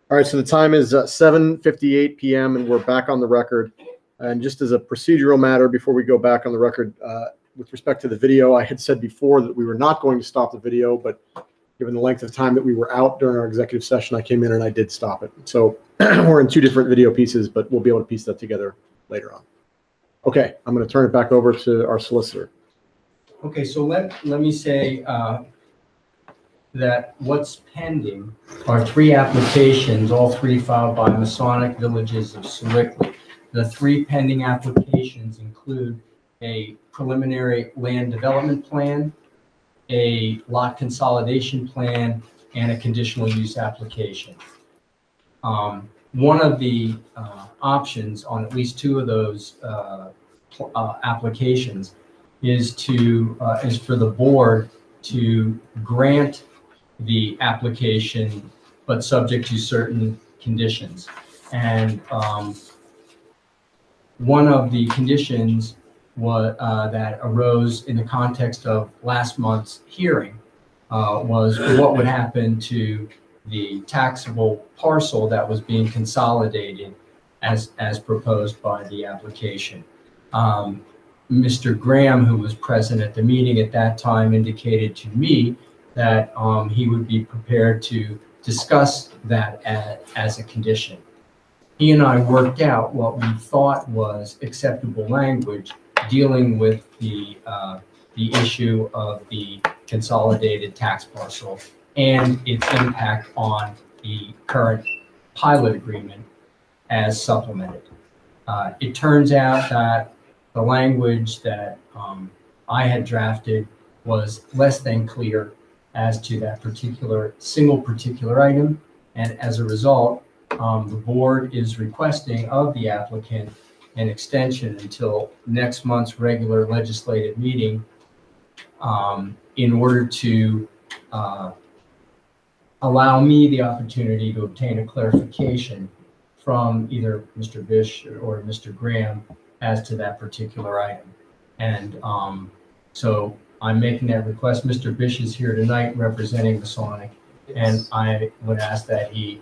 All right, so the time is 7:58 p.m. and we're back on the record. And just as a procedural matter, before we go back on the record, with respect to the video, I had said before that we were not going to stop the video, but given the length of time that we were out during our executive session, I came in and I did stop it. So we're in two different video pieces, but we'll be able to piece that together later on. Okay, I'm going to turn it back over to our solicitor. Okay, so let me say that what's pending are 3 applications, all 3 filed by Masonic Villages of Sewickley. The 3 pending applications include a preliminary land development plan, a lot consolidation plan, and a conditional use application. One of the options on at least 2 of those applications is for the board to grant the application, but subject to certain conditions. And one of the conditions was that arose in the context of last month's hearing was what would happen to the taxable parcel that was being consolidated as proposed by the application. Mr. Graham, who was present at the meeting at that time, indicated to me that he would be prepared to discuss that as a condition. He and I worked out what we thought was acceptable language dealing with the issue of the consolidated tax parcel and its impact on the current pilot agreement as supplemented. It turns out that the language that I had drafted was less than clear as to that particular item, and as a result, the board is requesting of the applicant an extension until next month's regular legislative meeting in order to allow me the opportunity to obtain a clarification from either Mr. Bish or Mr. Graham as to that particular item. And so I'm making that request. Mr. Bish is here tonight representing Masonic, and I would ask that he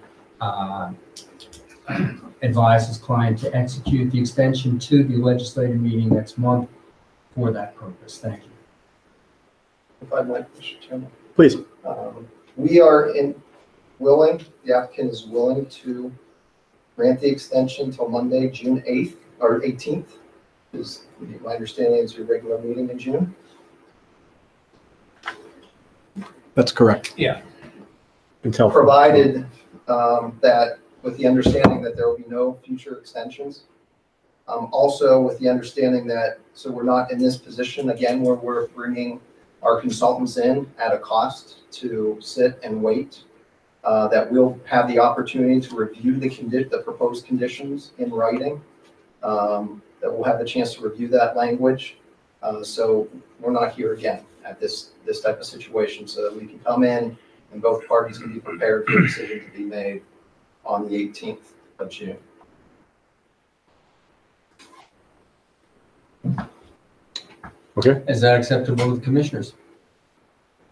advise his client to execute the extension to the legislative meeting next month for that purpose. Thank you. If I might, Mr. Chairman. Please. We are willing, the applicant is willing to grant the extension till Monday, June 8th or 18th. Is my understanding is your regular meeting in June? That's correct. Yeah. Until provided that with the understanding that there will be no future extensions. Also with the understanding that, so we're not in this position again where we're bringing our consultants in at a cost to sit and wait, that we'll have the opportunity to review the proposed conditions in writing, that we'll have the chance to review that language. So we're not here again at this type of situation, so that we can come in and both parties can be prepared for a decision to be made on the 18th of June. Okay. Is that acceptable to the commissioners?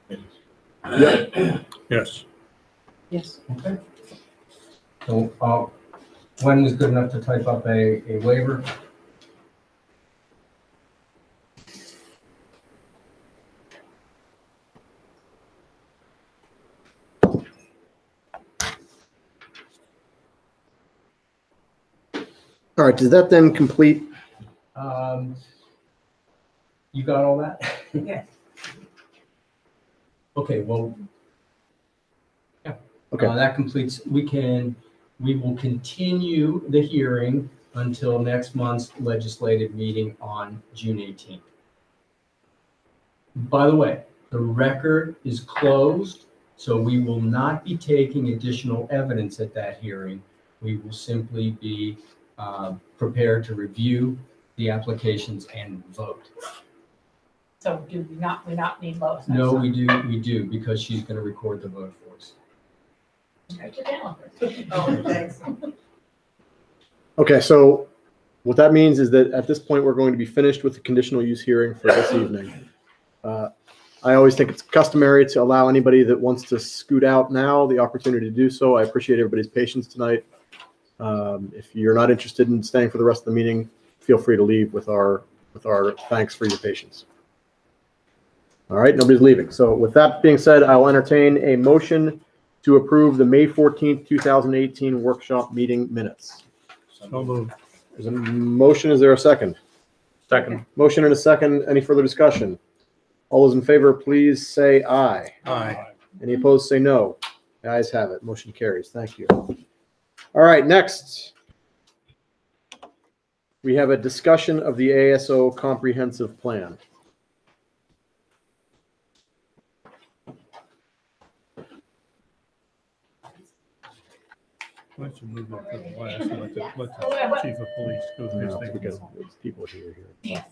Yeah. Yes. Yes. Okay. So Gwen was good enough to type up a waiver. All right, does that then complete? You got all that? Yes. Okay, well, yeah. Okay. That completes, we will continue the hearing until next month's legislative meeting on June 18th. By the way, the record is closed, so we will not be taking additional evidence at that hearing. We will simply be prepared to review the applications and vote. So do we not need Lois? No, we do, because she's going to record the vote for us. Oh, thanks. Okay, so what that means is that at this point, we're going to be finished with the conditional use hearing for this evening. I always think it's customary to allow anybody that wants to scoot out now the opportunity to do so. I appreciate everybody's patience tonight. If you're not interested in staying for the rest of the meeting, feel free to leave with our thanks for your patience. All right, nobody's leaving. So with that being said, I will entertain a motion to approve the May 14th, 2018 workshop meeting minutes. So moved. There's a motion. Is there a second? Second. Motion and a second. Any further discussion? All those in favor, please say aye. Aye. Any opposed, say no. The ayes have it. Motion carries. Thank you. All right, next. We have a discussion of the ASO comprehensive plan. Why don't you move that to the last and let the chief of police go through his thing. Because there's people here. Yes.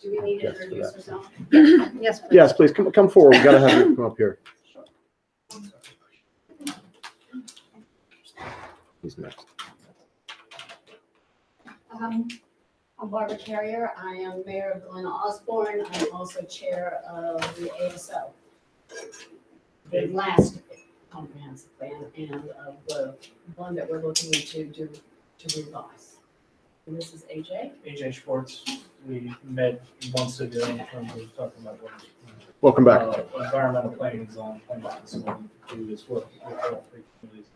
Do we need to Yes, for introduce that. ourselves? Yes, please. Yes, please come forward. We got to have you come up here. He's next. I'm Barbara Carrier. I am mayor of Glen Osborne. I'm also chair of the ASO. The last comprehensive plan and of the one that we're looking to revise. And this is AJ. AJ Schwartz, we met months ago in terms of talking about what Welcome back. environmental planning is on plans, so we do this work with all three communities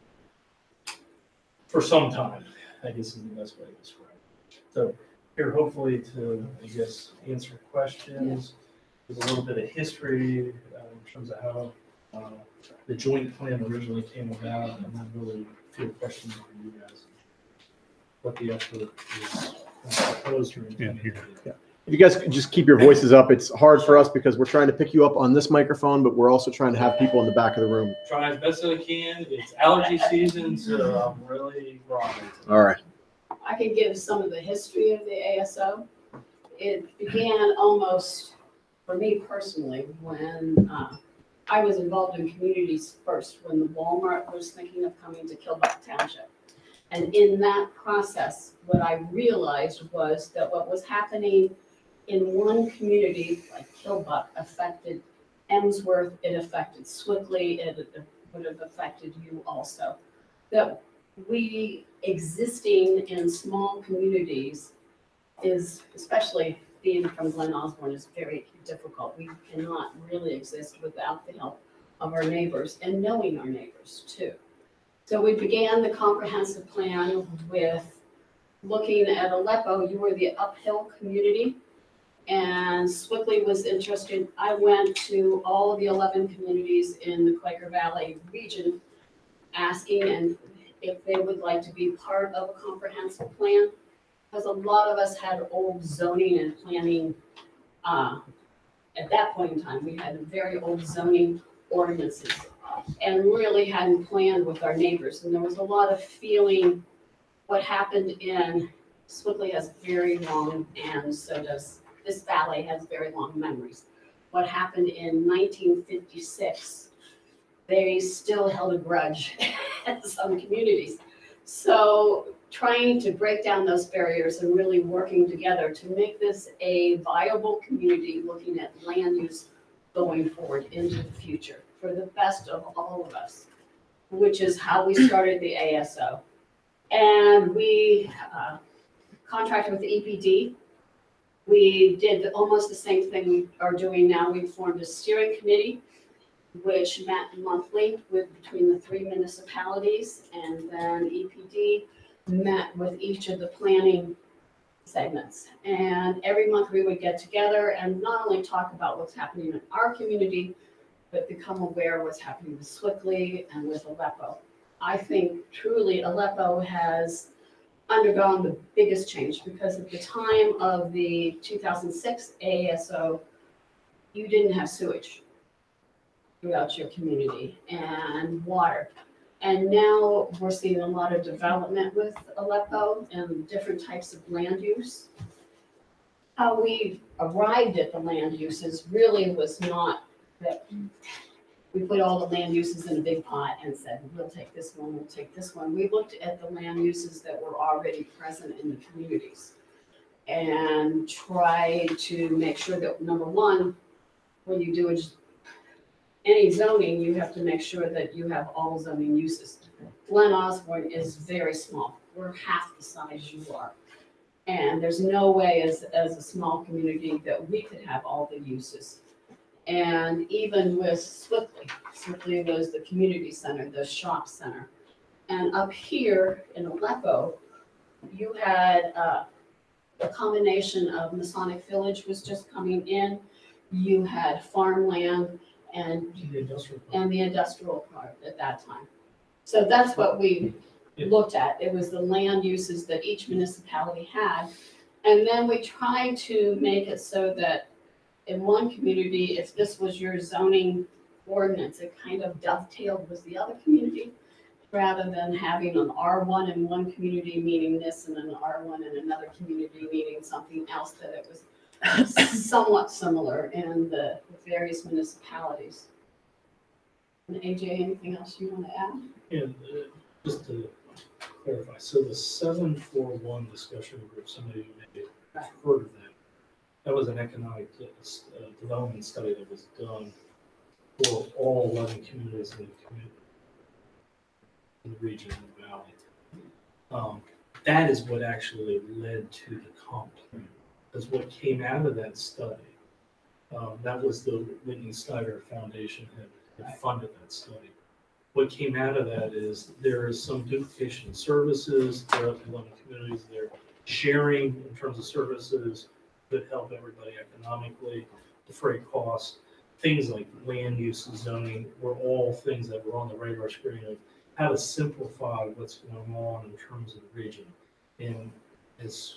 for some time, I guess is the best way to describe it. So here hopefully to, I guess, answer questions, there's a little bit of history in terms of how the joint plan originally came about, and then really a few questions for you guys. What the effort is proposed or intended to do. If you guys could just keep your voices up, it's hard for us because we're trying to pick you up on this microphone, but we're also trying to have people in the back of the room. Try as best as I can. It's allergy season, so I'm really groggy. All right. I can give some of the history of the ASO. It began almost, for me personally, when I was involved in communities first, when the Walmart was thinking of coming to Aleppo Township. And in that process, what I realized was that what was happening in one community, like Kilbuck, affected Emsworth, it affected Swickley, it would have affected you also. That we existing in small communities is, especially being from Glen Osborne, is very difficult. We cannot really exist without the help of our neighbors and knowing our neighbors too. So we began the comprehensive plan with looking at Aleppo. You were the uphill community, and Swickley was interested. I went to all of the 11 communities in the Quaker Valley region asking and if they would like to be part of a comprehensive plan, because a lot of us had old zoning and planning. At that point in time, we had very old zoning ordinances and really hadn't planned with our neighbors. And there was a lot of feeling. What happened in Swickley has very long, and so does this valley has very long memories. What happened in 1956, they still held a grudge in some communities. So trying to break down those barriers and really working together to make this a viable community, looking at land use going forward into the future for the best of all of us, which is how we started the ASO. And we contracted with the EPD. We did almost the same thing we are doing now. We formed a steering committee, which met monthly between the 3 municipalities, and then EPD met with each of the planning segments. And every month we would get together and not only talk about what's happening in our community, but become aware of what's happening with Swickley and with Aleppo. I think truly Aleppo has undergone the biggest change, because at the time of the 2006 ASO, you didn't have sewage throughout your community and water. And now we're seeing a lot of development with Aleppo and different types of land use. How we arrived at the land uses really was not that we put all the land uses in a big pot and said, we'll take this one, we'll take this one. We looked at the land uses that were already present in the communities and tried to make sure that, number one, when you do any zoning, you have to make sure that you have all zoning uses. Glen Osborne is very small. We're half the size you are. And there's no way as a small community that we could have all the uses. And even with Swiftly was the community center, the shop center. And up here in Aleppo, you had a combination of Masonic Village was just coming in. You had farmland and the industrial part at that time. So that's what we looked at. It was the land uses that each municipality had. And then we tried to make it so that in one community, if this was your zoning ordinance, it kind of dovetailed with the other community, rather than having an R1 in one community meaning this and an R1 in another community meaning something else, that it was somewhat similar in the various municipalities. And AJ, anything else you want to add? And just to clarify, so the 741 discussion group, somebody may have heard of that. That was an economic development study that was done for all 11 communities in the region of the valley. That is what actually led to the comp plan. Because what came out of that study, that was the Whitney Snyder Foundation had funded that study. What came out of that is there is some duplication of services throughout the 11 communities. They're sharing in terms of services that help everybody economically, defray costs. Things like land use and zoning were all things that were on the radar screen of how to simplify what's going on in terms of the region. And as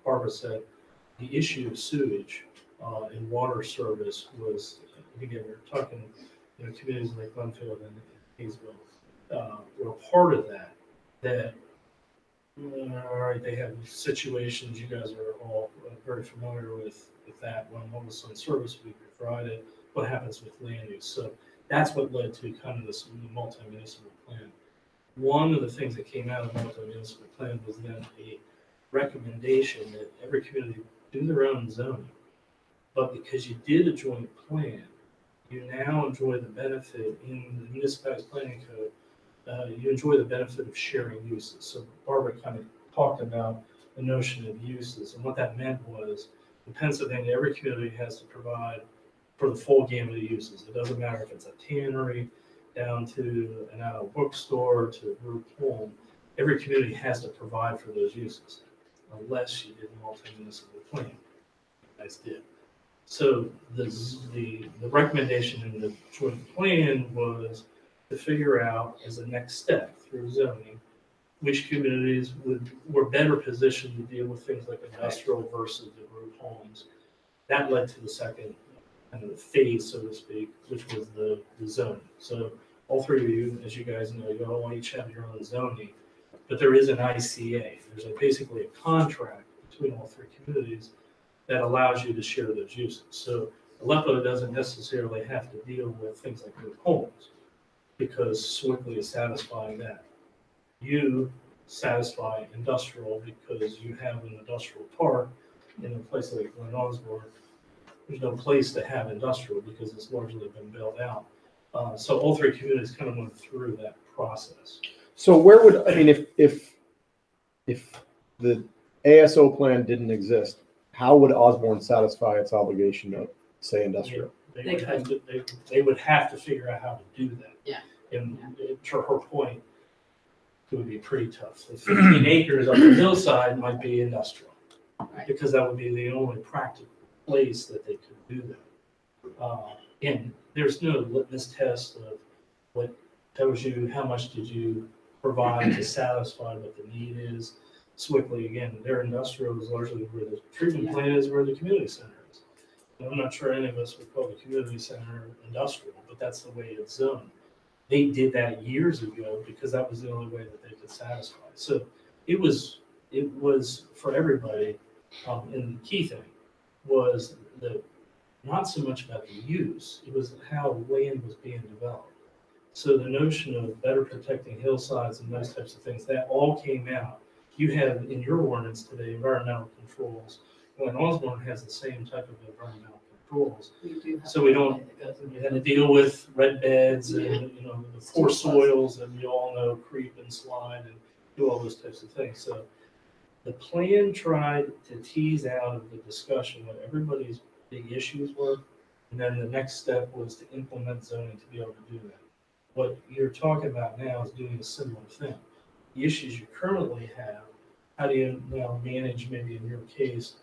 Barbara said, the issue of sewage and water service was, again, we're talking, communities like Glenfield and Hayesville were part of that. That, all right, they have situations, you guys are all very familiar with that. When one was on service, we provided what happens with land use. So that's what led to kind of this multi-municipal plan. One of the things that came out of the multi-municipal plan was then a recommendation that every community do their own zoning. But because you did a joint plan, you now enjoy the benefit in the municipality's planning code. You enjoy the benefit of sharing uses. So Barbara kind of talked about the notion of uses, and what that meant was in Pennsylvania, every community has to provide for the full gamut of uses. It doesn't matter if it's a tannery down to an out bookstore to a group home. Every community has to provide for those uses, unless you did a multi-municipal plan. You guys did. So the recommendation in the joint plan was to figure out as a next step through zoning, which communities were better positioned to deal with things like industrial versus the group homes. That led to the second kind of phase, so to speak, which was the zoning. So all three of you, as you guys know, you all each have your own zoning, but there is an ICA. There's basically a contract between all three communities that allows you to share those uses. So Aleppo doesn't necessarily have to deal with things like group homes because Swiftly is satisfying that. You satisfy industrial because you have an industrial park in a place like Glen Osborne. There's no place to have industrial because it's largely been built out. So all three communities kind of went through that process. So where would, I mean, if the ASO plan didn't exist, how would Osborne satisfy its obligation of, say, industrial? They would have to figure out how to do that. Yeah. And to her point, it would be pretty tough. The 15 acres on the hillside might be industrial, Right. because that would be the only practical place that they could do that. And there's no litmus test of what tells you how much did you provide to satisfy what the need is. Swiftly, again, their industrial is largely where the treatment plant is, where the community center is. And I'm not sure any of us would call the community center industrial, but that's the way it's zoned. They did that years ago because that was the only way that they could satisfy. So it was for everybody. And the key thing was that not so much about the use, it was how land was being developed. So the notion of better protecting hillsides and those types of things, that all came out. You have in your ordinance today environmental controls. Glen Osborne has the same type of environmental rules. We do have So we a don't- way that goes in. We had to deal with red beds and, you know, the poor soils, and you all know creep and slide and do all those types of things. So the plan tried to tease out of the discussion what everybody's big issues were. And then the next step was to implement zoning to be able to do that. What you're talking about now is doing a similar thing. The issues you currently have, how do you now manage, maybe in your case,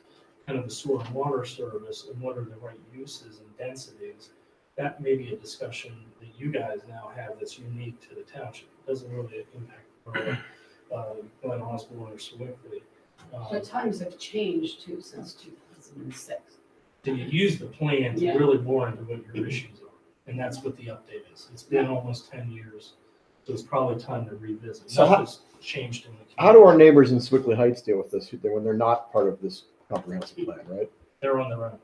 kind of the sewer and water service, and what are the right uses and densities? That may be a discussion that you guys now have that's unique to the township. It doesn't really impact Glen Osborne or Sewickley. But times have changed too since 2006. Do you use the plan to Yeah. really bore into what your issues are? And that's what the update is. It's been almost 10 years, so it's probably time to revisit. So how- Nothing's changed in the community. How do our neighbors in Swickley Heights deal with this when they're not part of this comprehensive plan, right? They're on their own.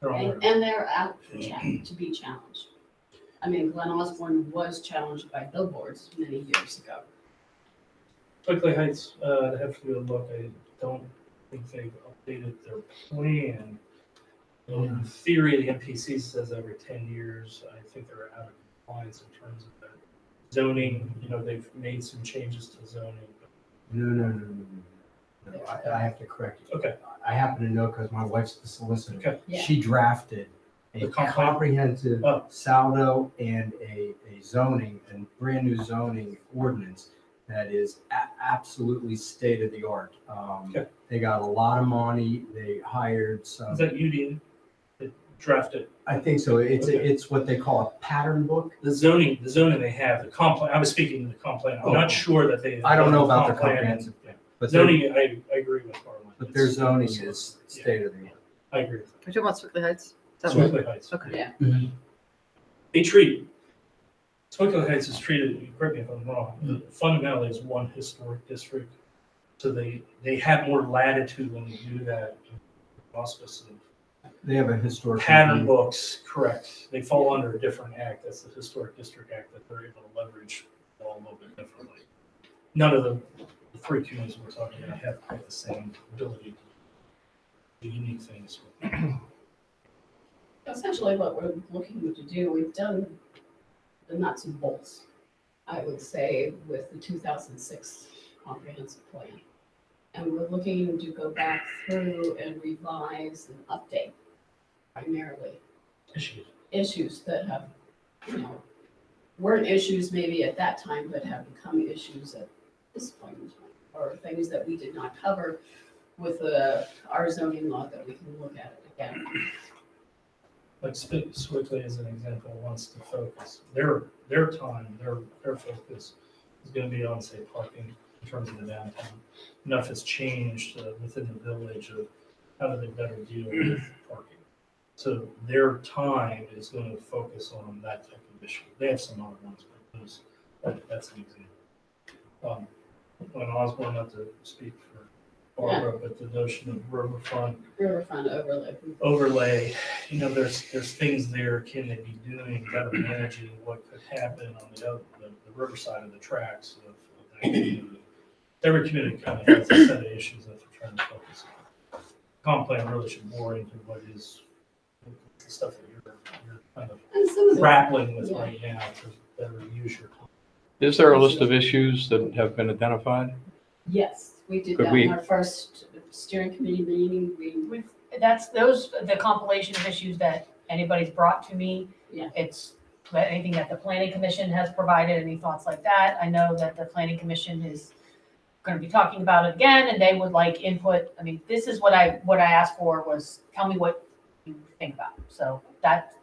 They're on their own. And they're out to be challenged. I mean, Glen Osborne was challenged by billboards many years ago. Sewickley Heights, I have to do a look. I don't think they've updated their plan. In theory, the MPC says every 10 years. I think they're out of compliance in terms of that. Zoning, you know, they've made some changes to zoning. No, I have to correct you. Okay. I happen to know because my wife's the solicitor. Okay. Yeah. She drafted a The complaint? comprehensive Oh. saldo and a zoning and brand new zoning ordinance that is absolutely state of the art. Okay. They got a lot of money. They hired some. Is that UD that drafted? I think so. It's Okay. it's what they call a pattern book. The zoning they have, the comp plan, I was speaking to the comp plan. I'm Oh. not sure that they. I don't know about the comp plan and- comprehensive plan, but Zoning, I agree with Harlan. but their zoning It's- is yeah, state of the art. I agree. We're talking about Sewickley Heights? Is that what- Sewickley Heights. Okay. Yeah. They treat, Sewickley Heights is treated, correct me if I'm wrong, fundamentally as one historic district. So they have more latitude when they do that auspice of They have a historic pattern books, correct. They fall under a different act. That's the Historic District Act that they're able to leverage all a little bit differently. None of the three communities we're talking about have quite the same ability to do unique things. Essentially what we're looking to do, we've done the nuts and bolts, I would say, with the 2006 comprehensive plan. And we're looking to go back through and revise and update primarily Issues. issues that have, weren't issues maybe at that time, but have become issues at this point in time, or things that we did not cover with our zoning law that we can look at it again. Like Sewickley as an example wants to focus, their time, their focus is gonna be on, say, parking in terms of the downtown. Enough has changed within the village of how do they better deal with parking. So their time is gonna focus on that type of issue. They have some other ones, but that's an example. When Osborne, not to speak for Barbara, but the notion of riverfront Riverfront overlay, there's things there, can they be doing, better managing what could happen on the riverside of the tracks of that community. Every community kind of has a set of issues that they're trying to focus on. Comp plan really should bore into what is the stuff that you're kind of And some of the, grappling with right now to better use your time. Is there a list of issues that have been identified? yes, we did Could that we- in our first steering committee meeting. That's the compilation of issues that anybody's brought to me. Yeah. It's anything that the planning commission has provided, any thoughts like that. I know that the planning commission is gonna be talking about it again, and they would like input. I mean, this is what I asked for was, tell me what you think about. So that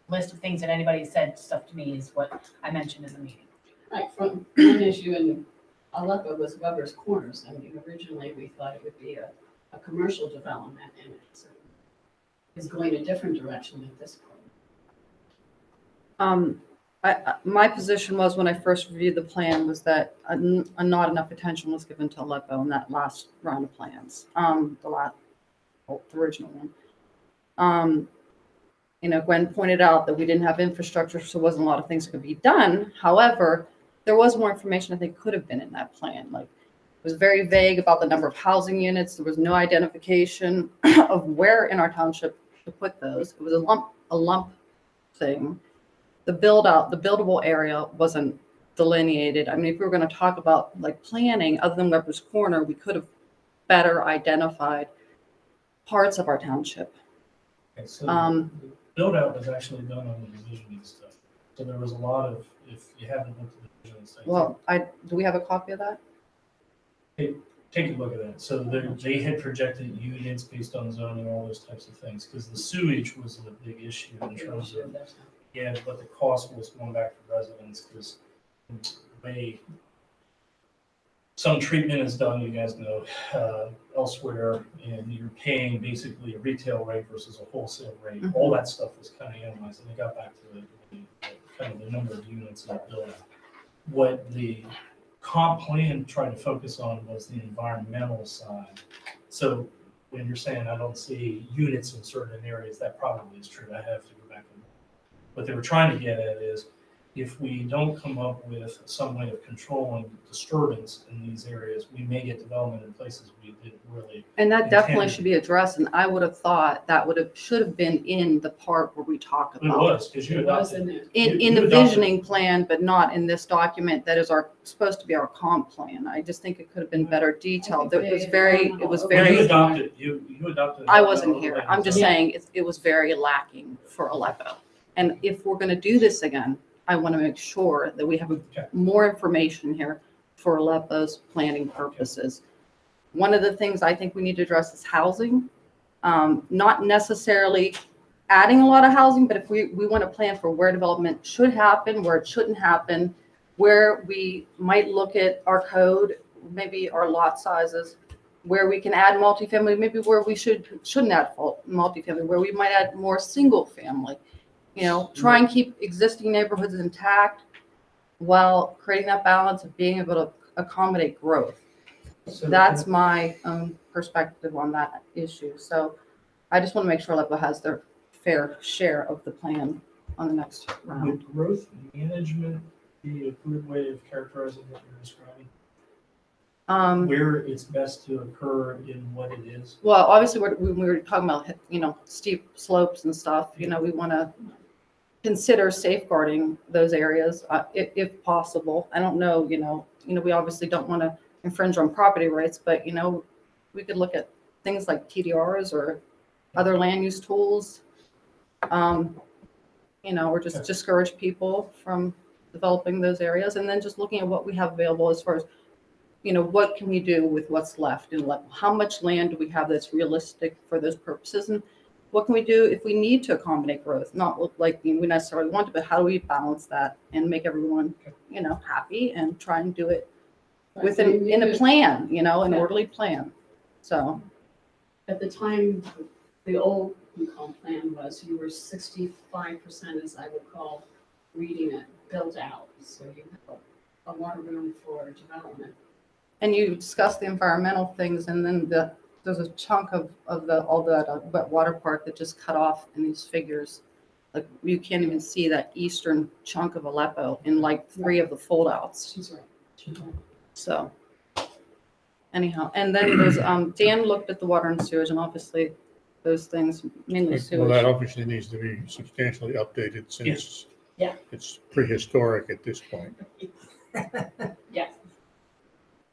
list of things that anybody said stuff to me is what I mentioned in the meeting. Right, from one issue in Aleppo was Weber's Corners. I mean, originally we thought it would be a commercial development, and it's going a different direction at this point. My position was when I first reviewed the plan was that not enough attention was given to Aleppo in that last round of plans, the original one. Gwen pointed out that we didn't have infrastructure, so there wasn't a lot of things that could be done. However, there was more information I think could have been in that plan. Like, it was very vague about the number of housing units. There was no identification of where in our township to put those. It was a lump thing. The buildable area wasn't delineated. I mean, if we were going to talk about like planning, other than Weber's Corner, we could have better identified parts of our township. Okay, so the build out was actually done on the divisioning stuff. So there was a lot of, if you haven't looked at the divisioning stuff. Well, do we have a copy of that? Take a look at that. So they had projected units based on zoning, all those types of things, because the sewage was a big issue in terms of, yeah, but the cost was going back to residents, because some treatment is done, you guys know, elsewhere, and you're paying basically a retail rate versus a wholesale rate. Mhm. All that stuff was kind of analyzed, and they got back to kind of the number of units that built out. What the comp plan tried to focus on was the environmental side. So when you're saying I don't see units in certain areas, that probably is true. I have to go back and look. What they were trying to get at is, if we don't come up with some way of controlling disturbance in these areas, we may get development in places we didn't really. And that definitely intend. should be addressed. And I would have thought that should have been in the part where we talk It about was, because you It was adopted. in there. in You the adopted- visioning plan, but not in this document that is supposed to be our comp plan. I just think it could have been better detailed. It was very. Well, very. you adopted. I wasn't here. overlay I'm just design. saying it was very lacking for Aleppo. And if we're going to do this again, I want to make sure that we have Okay. more information here for Aleppo's planning purposes. One of the things I think we need to address is housing. Not necessarily adding a lot of housing, but if we want to plan for where development should happen, where it shouldn't happen, where we might look at our code, maybe our lot sizes, where we can add multifamily, maybe where we shouldn't add multifamily, where we might add more single family. Try and keep existing neighborhoods intact while creating that balance of being able to accommodate growth. So That's my perspective on that issue. So I just want to make sure Aleppo has their fair share of the plan on the next round. would growth management be a good way of characterizing what you're describing? Where it's best to occur in what it is? Well, obviously, when we were talking about, steep slopes and stuff, we want to consider safeguarding those areas if possible. I don't know, we obviously don't want to infringe on property rights, but, we could look at things like TDRs or other land use tools. Or just discourage people from developing those areas, and then just looking at what we have available as far as, what can we do with what's left in Aleppo? How much land do we have that's realistic for those purposes? And what can we do if we need to accommodate growth? Not look like we necessarily want to, but how do we balance that and make everyone, happy and try and do it in a plan, an orderly plan. So. At the time, the old comp plan was you were 65%, as I recall, reading it, built out. So you have a lot of room for development. And you discuss the environmental things, and then there's a chunk of all the wet water park that just cut off in these figures. Like you can't even see that eastern chunk of Aleppo in like 3 of the foldouts. She's right. So anyhow, and then there's Dan looked at the water and sewage, and obviously those things, mainly Well, sewage. that obviously needs to be substantially updated since Yeah. it's prehistoric at this point. Yeah.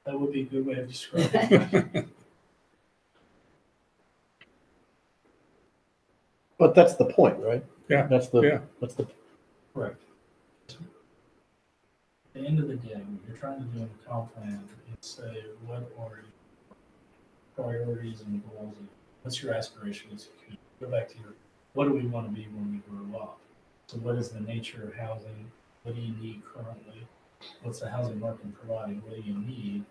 That would be a good way of describing it. But that's the point, right? Yeah, That's yeah. Correct. At the end of the day, when you're trying to do a comp plan, it's say, what are your priorities and goals? And what's your aspirations? Go back to what do we want to be when we grow up? So what is the nature of housing? What do you need currently? What's the housing market providing? What do you need?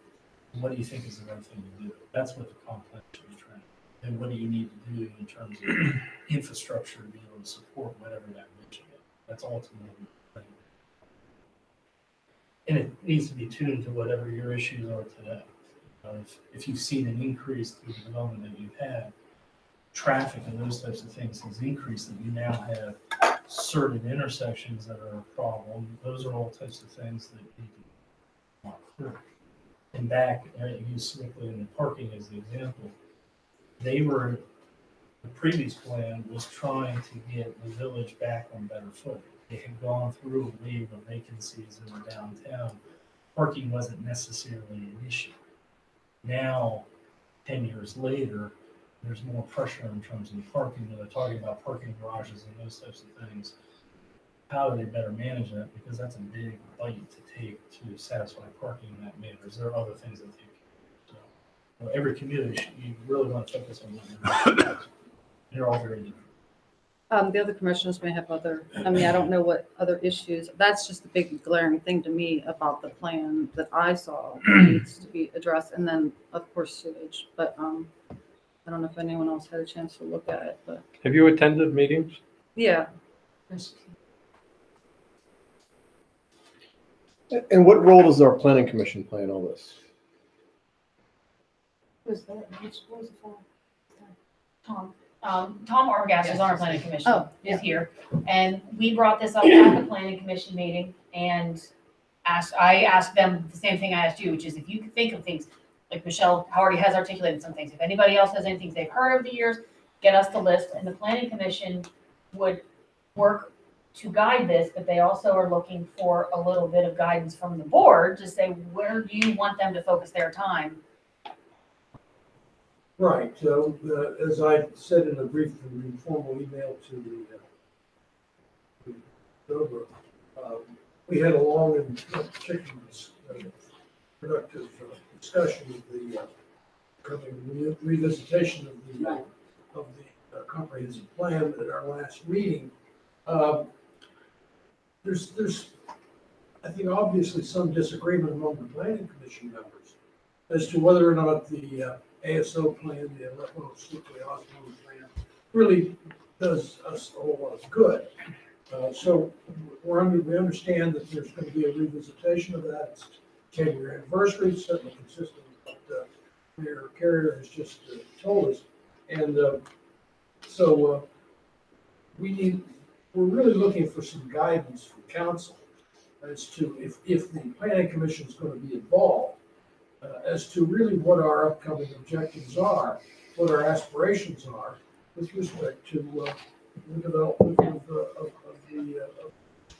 And what do you think is the right thing to do? That's what the comp plan should be trying. And what do you need to do in terms of infrastructure to be able to support whatever that vision is? That's ultimately. And it needs to be tuned to whatever your issues are today. If you've seen an increase through the development that you've had, traffic and those types of things has increased, that you now have certain intersections that are a problem. Those are all types of things that need to be walked through. And back, I use strictly in the parking as the example. They were, the the previous plan was trying to get the village back on better footing. They had gone through a wave of vacancies in the downtown. Parking wasn't necessarily an issue. Now, 10 years later, there's more pressure in terms of parking. They're talking about parking garages and those types of things. How do they better manage that? Because that's a big bite to take to satisfy parking in that manner. There are other things that they can do. So, every community, you really want to focus on that. They're all very different. The other commissioners may have other, I mean, I don't know what other issues. That's just the big glaring thing to me about the plan that I saw needs to be addressed. And then, of course, sewage. But I don't know if anyone else had a chance to look at it, but Have you attended meetings? yeah. And what role does our planning commission play in all this? Was that, which was it for? Tom Argas is on our planning commission, Oh, yeah. is here. And we brought this up at the planning commission meeting and I asked them the same thing I asked you, which is if you could think of things, like Michelle already has articulated some things. If anybody else has anything they've heard over the years, get us the list. And the planning commission would work to guide this, but they also are looking for a little bit of guidance from the board to say, where do you want them to focus their time? Right, as I said in a brief and informal email to the Dover, we had a long and particularly productive discussion of the coming revisitation of the comprehensive plan at our last meeting. There's, I think, obviously some disagreement among the planning commission members as to whether or not the ASO plan, the Aleppo Township plan, really does us a whole lot of good. So we understand that there's going to be a revisitation of that. It's 10-year anniversary, certainly consistent with what Mayor Carrier has just told us. And so we're really looking for some guidance from council as to if the planning commission is going to be involved, as to really what our upcoming objectives are, what our aspirations are with respect to the development of the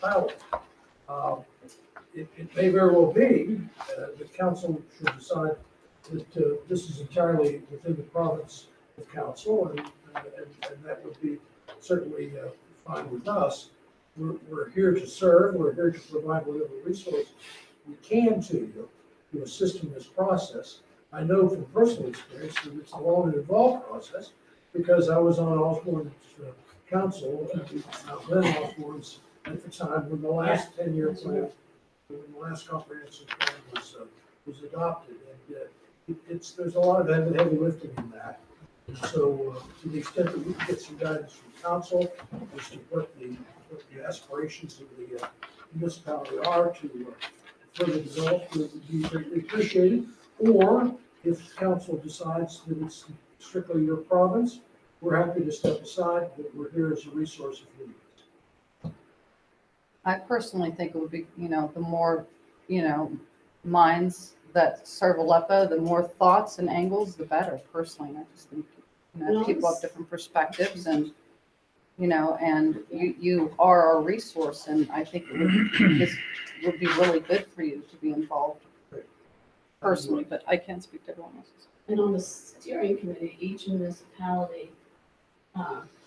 pilot. It may very well be that council should decide that this is entirely within the province of council, and that would be certainly fine with us. We're here to serve. We're here to provide whatever resources we can to you to assist in this process. I know from personal experience that it's a long and involved process because I was on Osborne's council, Glenn Osborne's at the time when the last 10-year plan, when the last comprehensive plan was adopted, and there's a lot of heavy lifting in that. And so, to the extent that we can get some guidance from council as to what the aspirations of the municipality are to further develop, would be greatly appreciated. Or if council decides that it's strictly your province, we're happy to step aside, but we're here as a resource if needed. I personally think it would be, the more, minds that serve Aleppo, the more thoughts and angles, the better. Personally, I just think, people have different perspectives, and and you are our resource, and I think this would be really good for you to be involved personally, but I can't speak to everyone else's. And on the steering committee, each municipality,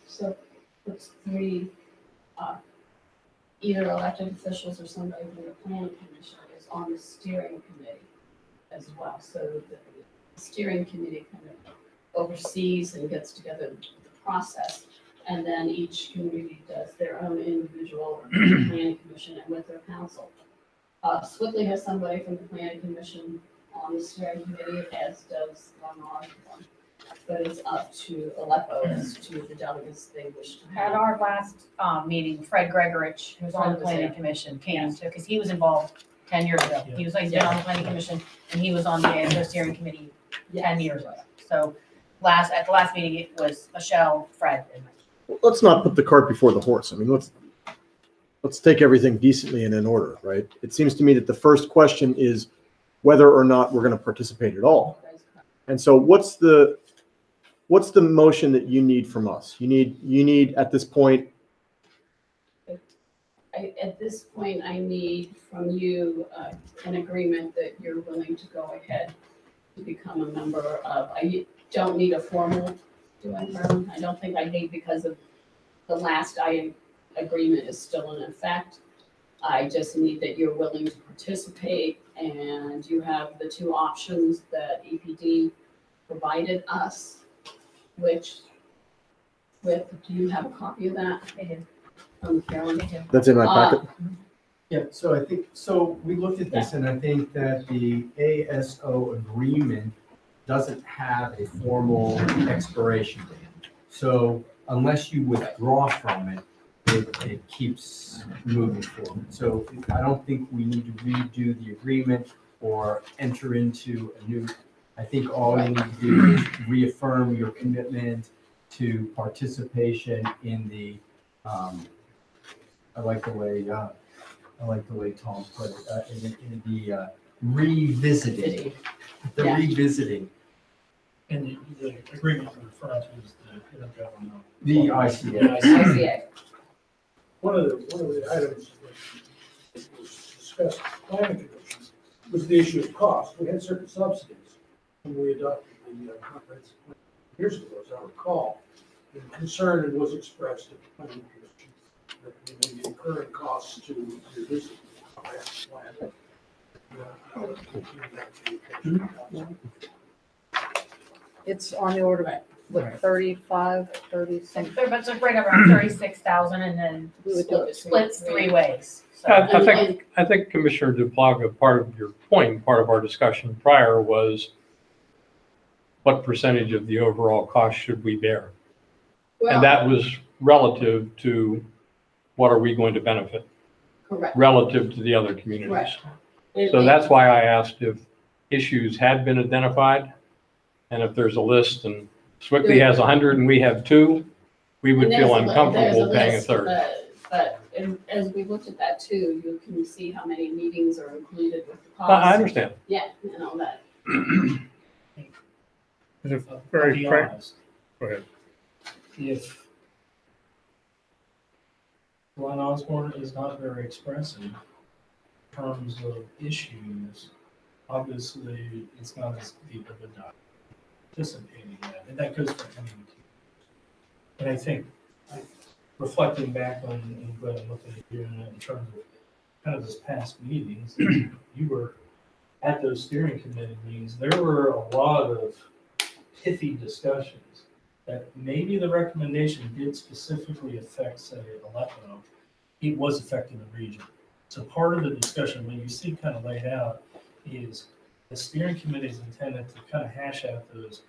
so puts 3 either elected officials or somebody from the planning commission is on the steering committee as well. So the steering committee kind of oversees and gets together the process. And then each community does their own individual planning commission and with their council. Swiftly has somebody from the planning commission on the steering committee, as does Lamar. But it's up to Aleppo as to the delegates they wish to have. At our last meeting, Fred Gregorich, who's on the Fred was planning there. commission, came to, because he was involved 10 years ago. Yeah. He's been on the planning commission, and he was on the ASO steering committee 10 years ago. So at the last meeting, it was Michelle, Fred, and Let's not put the cart before the horse. I mean, let's take everything decently and in order, right? It seems to me that the first question is whether or not we're going to participate at all. And so what's the what's the motion that you need from us? You need at this point. At this point, I need from you an agreement that you're willing to go ahead to become a member of. I don't need a formal, do I, Merlin? I don't think I need, because of the last agreement is still in effect. I just need that you're willing to participate, and you have the two options that EPD provided us, do you have a copy of that? I do. From Carolyn? That's in my packet. Yeah, so I think, so we looked at this, and I think that the ASO agreement doesn't have a formal expiration date. So unless you withdraw from it, it keeps moving forward. So I don't think we need to redo the agreement or enter into a new. I think all you need to do is reaffirm your commitment to participation in the, I like the way Tom put it, in the revisiting, Yeah. revisiting. And the agreement you're referring to is the intergovernmental. The ICA. ICA. One of the items that was discussed at the planning commission was the issue of cost. We had certain subsidies when we adopted the comprehensive plan years ago, as I recall. And concern was expressed at the planning commission that we may be incurring costs to revisit the comprehensive plan. I would continue that communication. It's on the order of, what, 35, 30 something? But it's right around 36,000, and then We would do it splits three ways. So I think Commissioner DePlaga, part of your point, part of our discussion prior was what percentage of the overall cost should we bear? Well, And that was relative to what are we going to benefit correct. relative to the other communities. Right. So that's why I asked if issues had been identified, and if there's a list and Swickley has 100 and we have 2, we would And feel there's uncomfortable paying a list, third. But as we looked at that too, you can see how many meetings are included with the cost. I understand. Yeah, and all that. And if I'll very be frank, honest, go ahead. if Glenn Osborne is not very expressive in terms of issues, obviously it's not as deep of a dive participating in that, and that goes for any community. And I think, reflecting back on, and Glenn, looking at you in terms of kind of this past meetings, you were at those steering committee meetings, there were a lot of pithy discussions that maybe the recommendation did specifically affect, say, Aleppo. It was affecting the region. So part of the discussion, when you see kind of laid out, is the steering committee is intended to kind of hash out those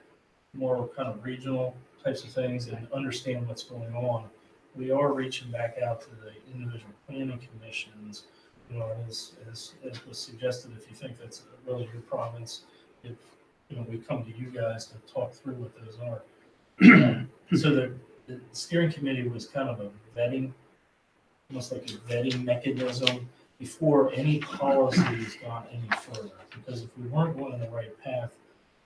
more kind of regional types of things and understand what's going on. We are reaching back out to the individual planning commissions, you know, as was suggested, if you think that's really your province, if, you know, we come to you guys to talk through what those are. So the steering committee was kind of a vetting, almost like a vetting mechanism before any policies got any further. Because if we weren't going the right path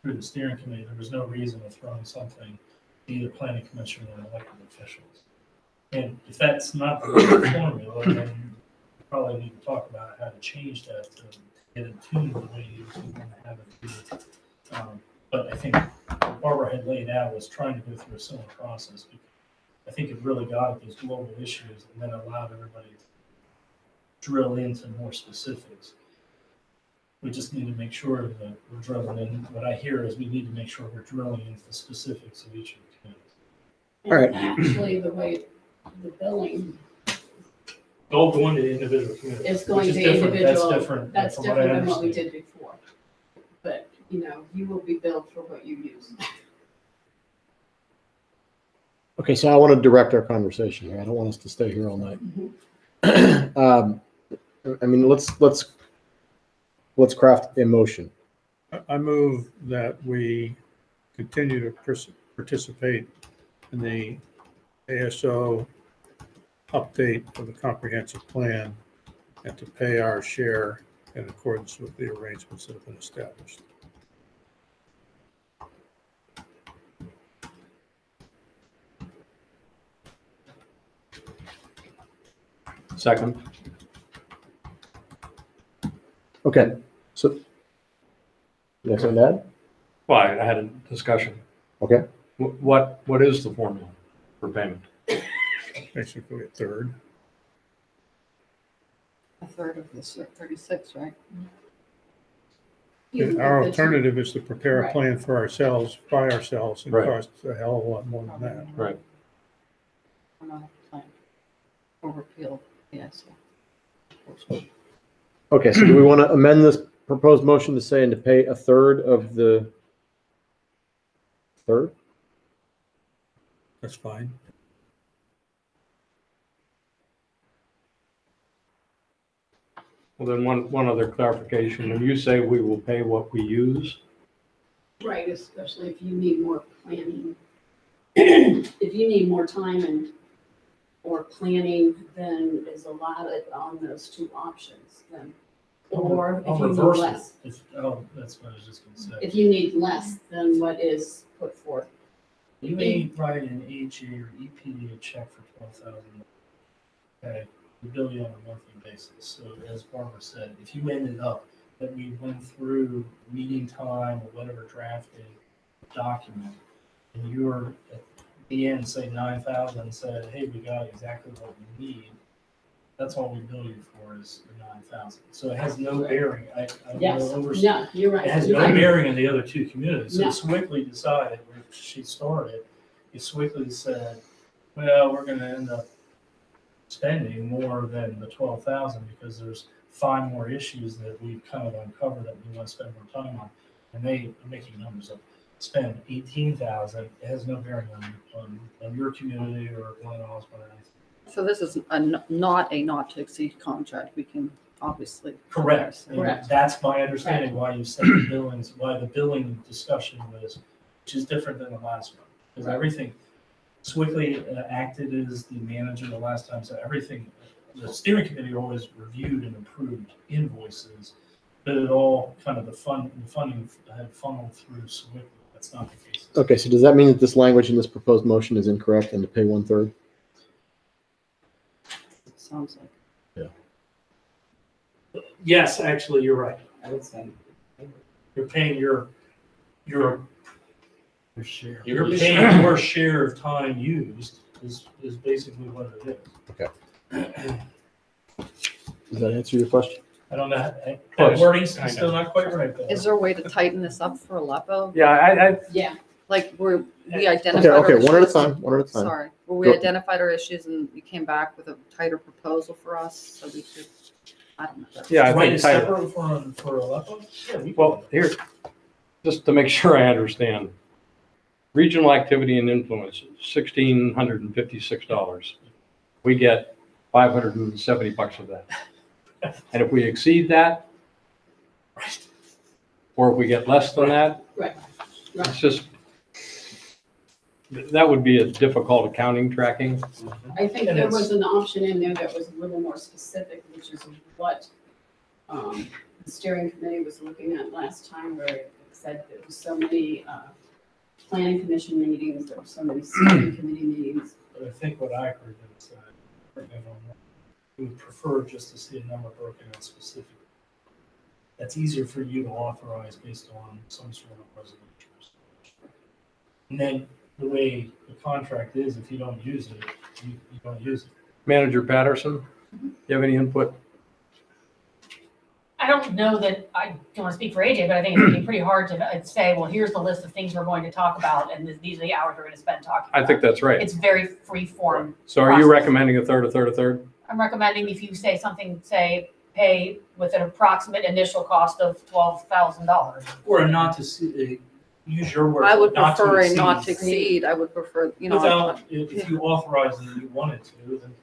through the steering committee, there was no reason of throwing something to either planning commission or elected officials. And if that's not the right formula, then we probably need to talk about how to change that to get it tuned the way you want to have it be. But I think what Barbara had laid out was trying to go through a similar process, because I think it really got at those global issues and then allowed everybody to drill into more specifics. We just need to make sure that we're drilling in. What I hear is we need to make sure we're drilling into the specifics of each of the communities. And actually, the way the billing All going to individual communities. is going which to different. individual, That's different. that's from I different than what we understand. did before. But, you know, you will be billed for what you use. Okay, so I want to direct our conversation here. I don't want us to stay here all night. I mean, let's craft a motion. I move that we continue to participate in the ASO update of the comprehensive plan and to pay our share in accordance with the arrangements that have been established. Second. Okay, so. Yes, and that? Well, I had a discussion. Okay. What is the formula for payment? Basically a third. A third of this 36, right? Our alternative is to prepare a Right. plan for ourselves, by ourselves, and Right. costs a hell of a lot more than that. Right. Or not a plan. Or repeal, yes. Okay, so do we want to amend this proposed motion to say and to pay a third of the third? That's fine. Well, then one other clarification. When you say we will pay what we use, Right, especially if you need more planning. If you need more time and, or planning, then is allotted on those two options then. Or if I'll you need reverse less, it. That's what I was just gonna say. if you need less than what is put forth. You may write an AHA or EPD check for $12,000. Okay, we bill you on a monthly basis. So as Barbara said, if you ended up that we went through meeting time or whatever drafting document, and you were at the end, say 9,000, and said, hey, we got exactly what we need, that's all we bill you for is the 9,000. So it has no bearing. I don't Yes, know over. no, you're right. It has You're no right. bearing on the other two communities. So No. Swickly decided, when she started, Swickly said, well, we're gonna end up spending more than the 12,000 because there's 5 more issues that we've kind of uncovered that we want to spend more time on. And they are making numbers up. Spend 18,000. It has no bearing on your community or Glen Osborne or anything. So this is not a not to exceed contract. We can obviously. Correct. And Correct. that's my understanding why you said the billings, why the billing discussion was, which is different than the last one. Because everything, Swickly acted as the manager the last time, so everything, the steering committee always reviewed and approved invoices, but it all kind of the funding had funneled through Swickly. That's not the case. Okay, so does that mean that this language in this proposed motion is incorrect and to pay 1/3? Sounds like. Yes, actually, you're right. I would say. You're paying your share. You're paying your share of time used is basically what it is. Does that answer your question? I don't know, that Close. wording's Kind still of. not quite right though. Is there a way to tighten this up for Aleppo? yeah, Yeah, Like where we identified Okay, our okay, one at a issues? time, one at a time. Sorry, where we Go. identified our issues and you came back with a tighter proposal for us, so we could, I don't know. Yeah, I Write think a title. separate for Aleppo? Yeah, we can. Well, here, just to make sure I understand, regional activity and influence, $1,656. We get $570 of that. And if we exceed that, or if we get less than that, Right. it's just, that would be a difficult accounting tracking. I think And there it's- was an option in there that was a little more specific, which is what the steering committee was looking at last time, where it said there was so many planning commission meetings, there were so many steering committee meetings. But I think what I heard is, correct me if I'm wrong, we would prefer just to see a number broken out specifically. That's easier for you to authorize based on some sort of resolution. And then the way the contract is, if you don't use it, you don't use it. Manager Patterson, do you have any input? I don't know that, I don't want to speak for AJ, but I think it's gonna be pretty hard to say, well, here's the list of things we're going to talk about, and these are the hours we're gonna spend talking about. I think that's right. It's very free form. So are you process. recommending a third, a third, a third? I'm recommending if you say something, say, pay with an approximate initial cost of $12,000. Or not to see, use your word. I would not to prefer a not to exceed. exceed, I would prefer, you know. Without, if you authorize and you wanted to, then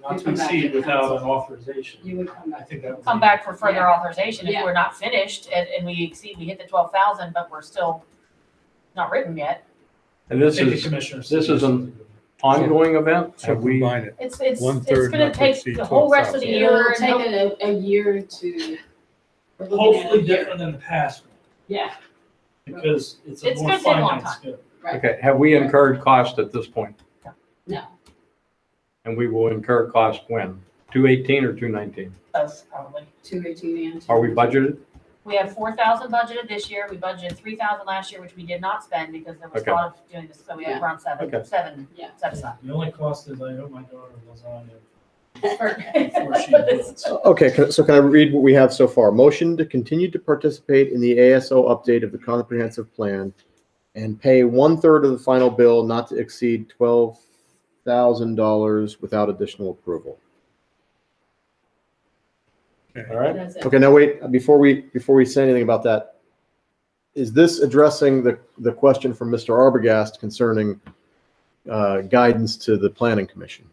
not You to come back exceed to without council. an authorization. You would come I back. think that would Come be- back for further Yeah. authorization if Yeah. we're not finished and we exceed, we hit the 12,000, but we're still not written yet. And I this think the is commissioners. this is an ongoing event? So Have we, combine it. It's 1/3 gonna not to take exceed the whole rest of the 12,000. year. It'll and take no- it a year to. we're looking at a Hopefully year. different than the past one, Yeah, because it's a It's more gonna take a long finite time. scope. right. okay, have we incurred cost at this point? No. And we will incur cost when? 218 or 219? Both, probably. 218 and. Are we budgeted? We have 4,000 budgeted this year. We budgeted 3,000 last year, which we did not spend because there was Okay. thought of doing this, so we have Yeah. around seven Okay. Yeah. set aside. The only cost is I hope my daughter was on it. Okay, so can I read what we have so far? Motion to continue to participate in the ASO update of the comprehensive plan and pay 1/3 of the final bill not to exceed $12,000 without additional approval. All right. That's it. Okay, now wait, before we say anything about that, is this addressing the question from Mr. Arbogast concerning guidance to the planning commission?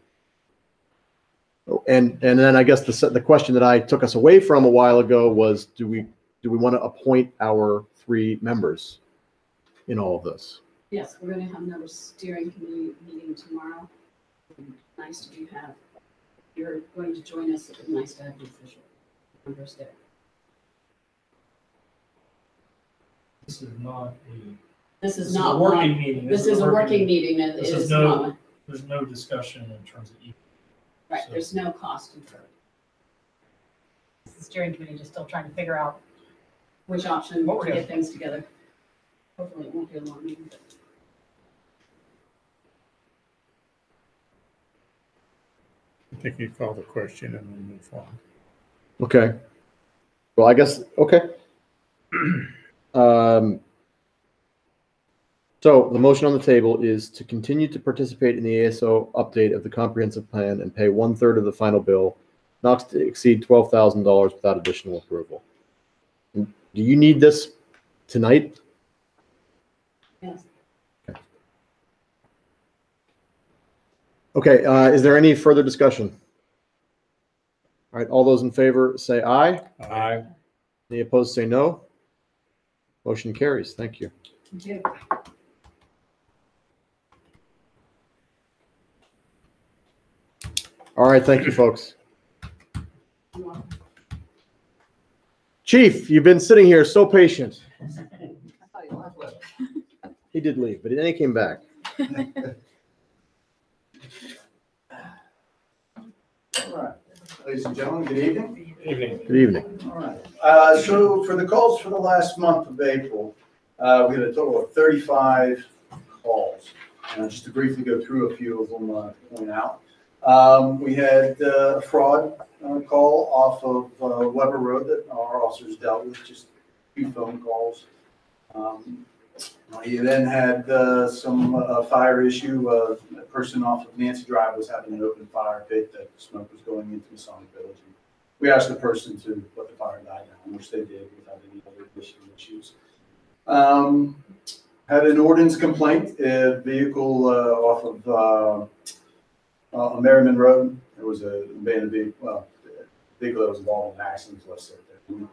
And then I guess the question that I took us away from a while ago was, do we want to appoint our 3 members in all of this? Yes, we're gonna have another steering committee meeting tomorrow. Nice to have, you're going to join us, it's nice to have the official members there. This is not This a is not working one, meeting. this is a working meeting, and it This is is no- not, There's no discussion in terms of. right, there's no cost incurred. The steering committee just still trying to figure out. Which option What we're to doing. get things together. Hopefully it won't be a long meeting, but. I think you call the question and we'll move on. Okay. Well, I guess, okay. So the motion on the table is to continue to participate in the ASO update of the comprehensive plan and pay 1/3 of the final bill, not to exceed $12,000 without additional approval. Do you need this tonight? Yes. Okay, is there any further discussion? All right, all those in favor say aye. Aye. Any opposed say no. Motion carries. Thank you. Thank you. All right, thank you, folks. You're welcome. Chief, you've been sitting here so patient. I thought you left. He did leave, but then he came back. All right, ladies and gentlemen, good evening. Evening. Good evening. All right, so for the calls for the last month of April, we had a total of 35 calls. Just to briefly go through a few of them, to point out. We had a fraud call off of Weber Road that our officers dealt with, just a few phone calls. You then had some fire issue. A person off of Nancy Drive was having an open fire pit that smoke was going into Masonic Village. We asked the person to let the fire die down, which they did without any other issues. Had an ordinance complaint, a vehicle off of Merriman Road. There was a abandoned vehicle, well, vehicle that was involved in an accident, let's say. We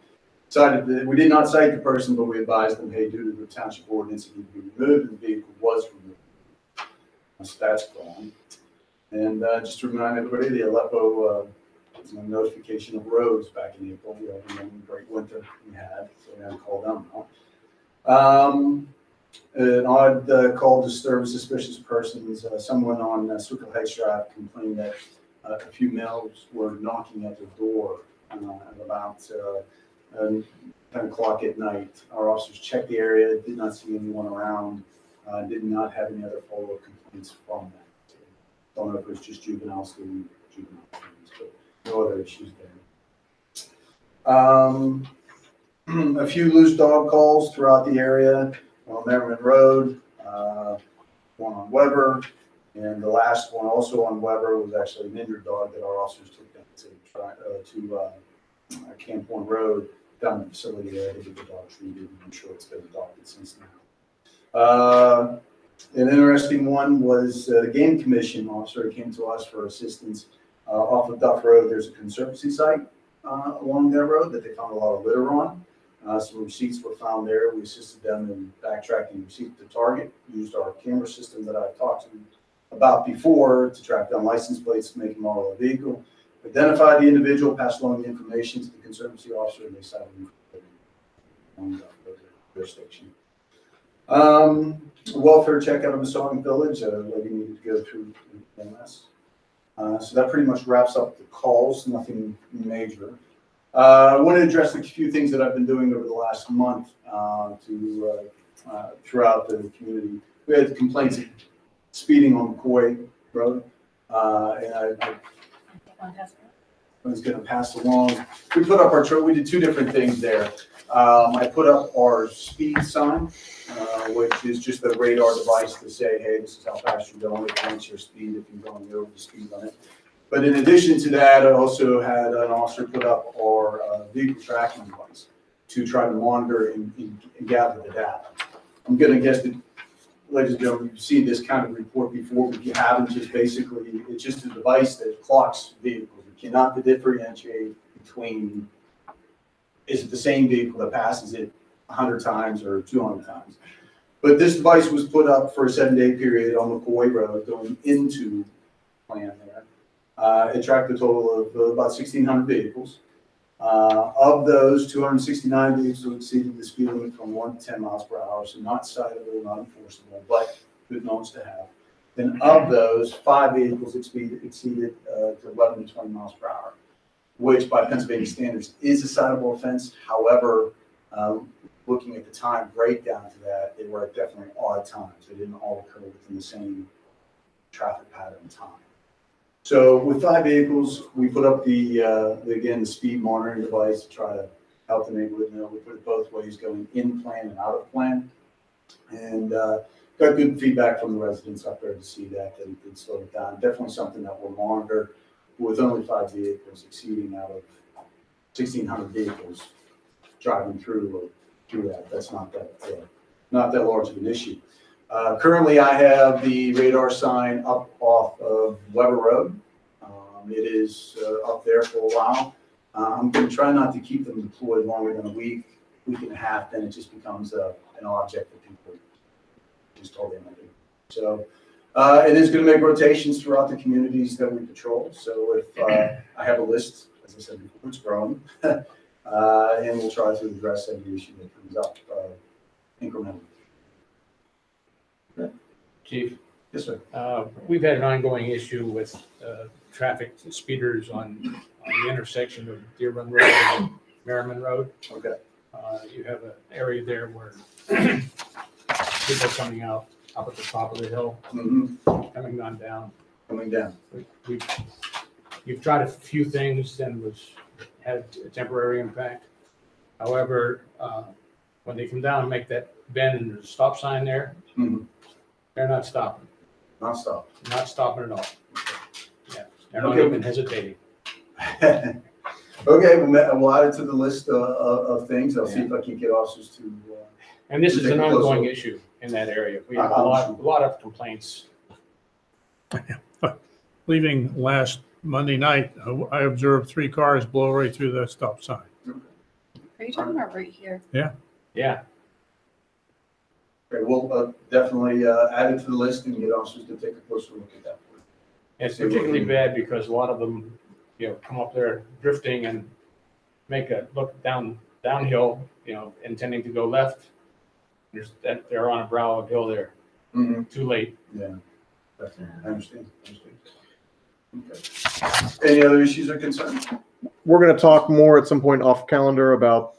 decided that we did not cite the person, but we advised them, hey, due to the township ordinance, it needed to be removed, and the vehicle was removed. So that's gone. And just to remind everybody, the Aleppo notification of roads back in April, we had a great winter we had, so we had to call them out. An odd call to disturb suspicious persons. Someone on Circle Heights Drive complained that a few males were knocking at the door at about 10 o'clock at night. Our officers checked the area, did not see anyone around, did not have any other follow-up complaints from that. So, don't know if it was just juveniles doing juvenile things, but no other issues there. A few loose dog calls throughout the area on Merriman Road, one on Weber, and the last one also on Weber was actually an injured dog that our officers took down to Camp One Road, down in the facility there to get the dog treated, and I'm sure it's been adopted since now. An interesting one was the Game Commission officer came to us for assistance off of Duff Road. There's a conservancy site along that road that they found a lot of litter on. Some receipts were found there. We assisted them in backtracking receipts to target, used our camera system that I've talked to about before to track down license plates, make them all a vehicle, identify the individual, pass along the information to the conservancy officer, and they cited him on their station. Welfare check out of Masonic Village, a lady needed to go through MS. So that pretty much wraps up the calls, nothing major. I want to address a few things that I've been doing over the last month throughout the community. We had complaints of speeding on McCoy Road, and I was going to pass along. We put up we did two different things there. I put up our speed sign, which is just a radar device to say, hey, this is how fast you're going. It counts your speed if you're going over the speed limit. But in addition to that, I also had an officer put up our vehicle tracking device to try to monitor and gather the data. I'm going to guess that, ladies and gentlemen, you've seen this kind of report before, but if you haven't, just basically, it's just a device that clocks vehicles. You cannot differentiate between, is it the same vehicle that passes it 100 times or 200 times? But this device was put up for a 7-day period on McCoy Road going into plan there. It tracked a total of about 1,600 vehicles. Of those, 269 vehicles exceeded the speed limit from 1 to 10 miles per hour, so not citable, not enforceable, but good knowns to have. Then of those, 5 vehicles exceeded to 11 to 20 miles per hour, which by Pennsylvania standards is a citable offense. However, looking at the time breakdown to that, they were definitely odd times. They didn't all occur within the same traffic pattern time. So with 5 vehicles, we put up again, the speed monitoring device to try to help the neighborhood know. We put it both ways, going in plan and out of plan. And got good feedback from the residents up there to see that it did slow it down. Definitely something that we'll monitor. With only 5 vehicles exceeding out of 1,600 vehicles driving through that, that's not that large of an issue. Currently, I have the radar sign up off of Weber Road. It is up there for a while. I'm going to try not to keep them deployed longer than a week and a half. Then it just becomes an object that people just totally not do. So it is going to make rotations throughout the communities that we patrol. So if I have a list, as I said before, it's growing, and we'll try to address every issue that comes up incrementally. Chief? Yes, sir. We've had an ongoing issue with traffic speeders on the intersection of Deer Run Road and Merriman Road. Okay. You have an area there where people are coming out up at the top of the hill, coming on down. Coming down. You've tried a few things and had a temporary impact. However, when they come down and make that bend and there's a stop sign there, they're not stopping. Not stop. Not stopping at all. Yeah, they're not even hesitating. Okay, we'll add it to the list of things. I'll see if I can get officers to. And this is an ongoing issue in that area. We have a lot of complaints. Leaving last Monday night, I observed 3 cars blow right through that stop sign. Are you talking about right here? Yeah. Okay, we'll definitely add it to the list and get officers to take a closer look at that. It's particularly bad because a lot of them, come up there drifting and make a look downhill, intending to go left. They're on a brow of hill there. Too late. Yeah, definitely. I understand. Okay. Any other issues or concerns? We're going to talk more at some point off calendar about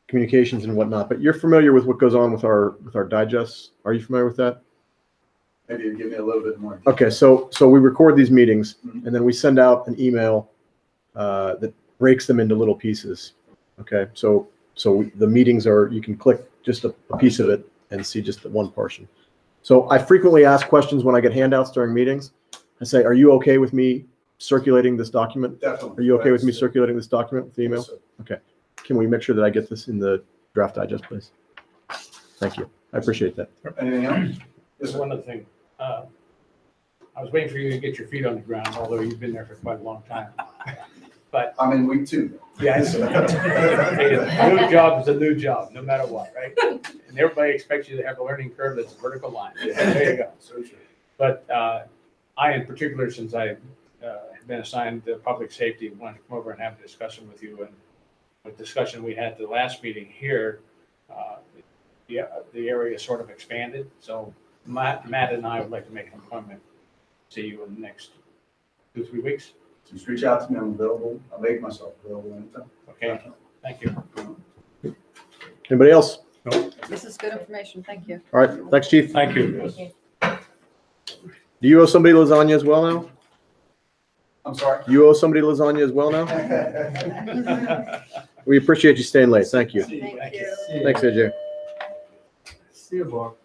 communications and whatnot, but you're familiar with what goes on with our digests. Are you familiar with that? Maybe you give me a little bit more. Okay, so we record these meetings and then we send out an email that breaks them into little pieces. Okay, so the meetings you can click just a piece of it and see just the one portion. So I frequently ask questions when I get handouts during meetings. I say, are you okay with me circulating this document? Definitely. Are you okay with me circulating this document with the email? Yes, okay. Can we make sure that I get this in the draft digest, please? Thank you. I appreciate that. Anything else? Just one other thing. I was waiting for you to get your feet on the ground, although you've been there for quite a long time. But I'm in week 2. Yes. A new job is a new job, no matter what, right? And everybody expects you to have a learning curve that's a vertical line. There you go. So true. But I, in particular, since I have been assigned to public safety, wanted to come over and have a discussion with you. And the discussion we had at the last meeting here, the area sort of expanded. So Matt and I would like to make an appointment see you in the next 2-3 weeks. Just reach out to me, I'm available, I'll make myself available anytime. Okay, thank you. Anybody else? This is good information. Thank you. All right, thanks, chief. Thank you. Thank you. Do you owe somebody lasagna as well now? I'm sorry? You owe somebody lasagna as well now? We appreciate you staying late. Thank you. Thank you. Thanks, AJ. See you, Bob.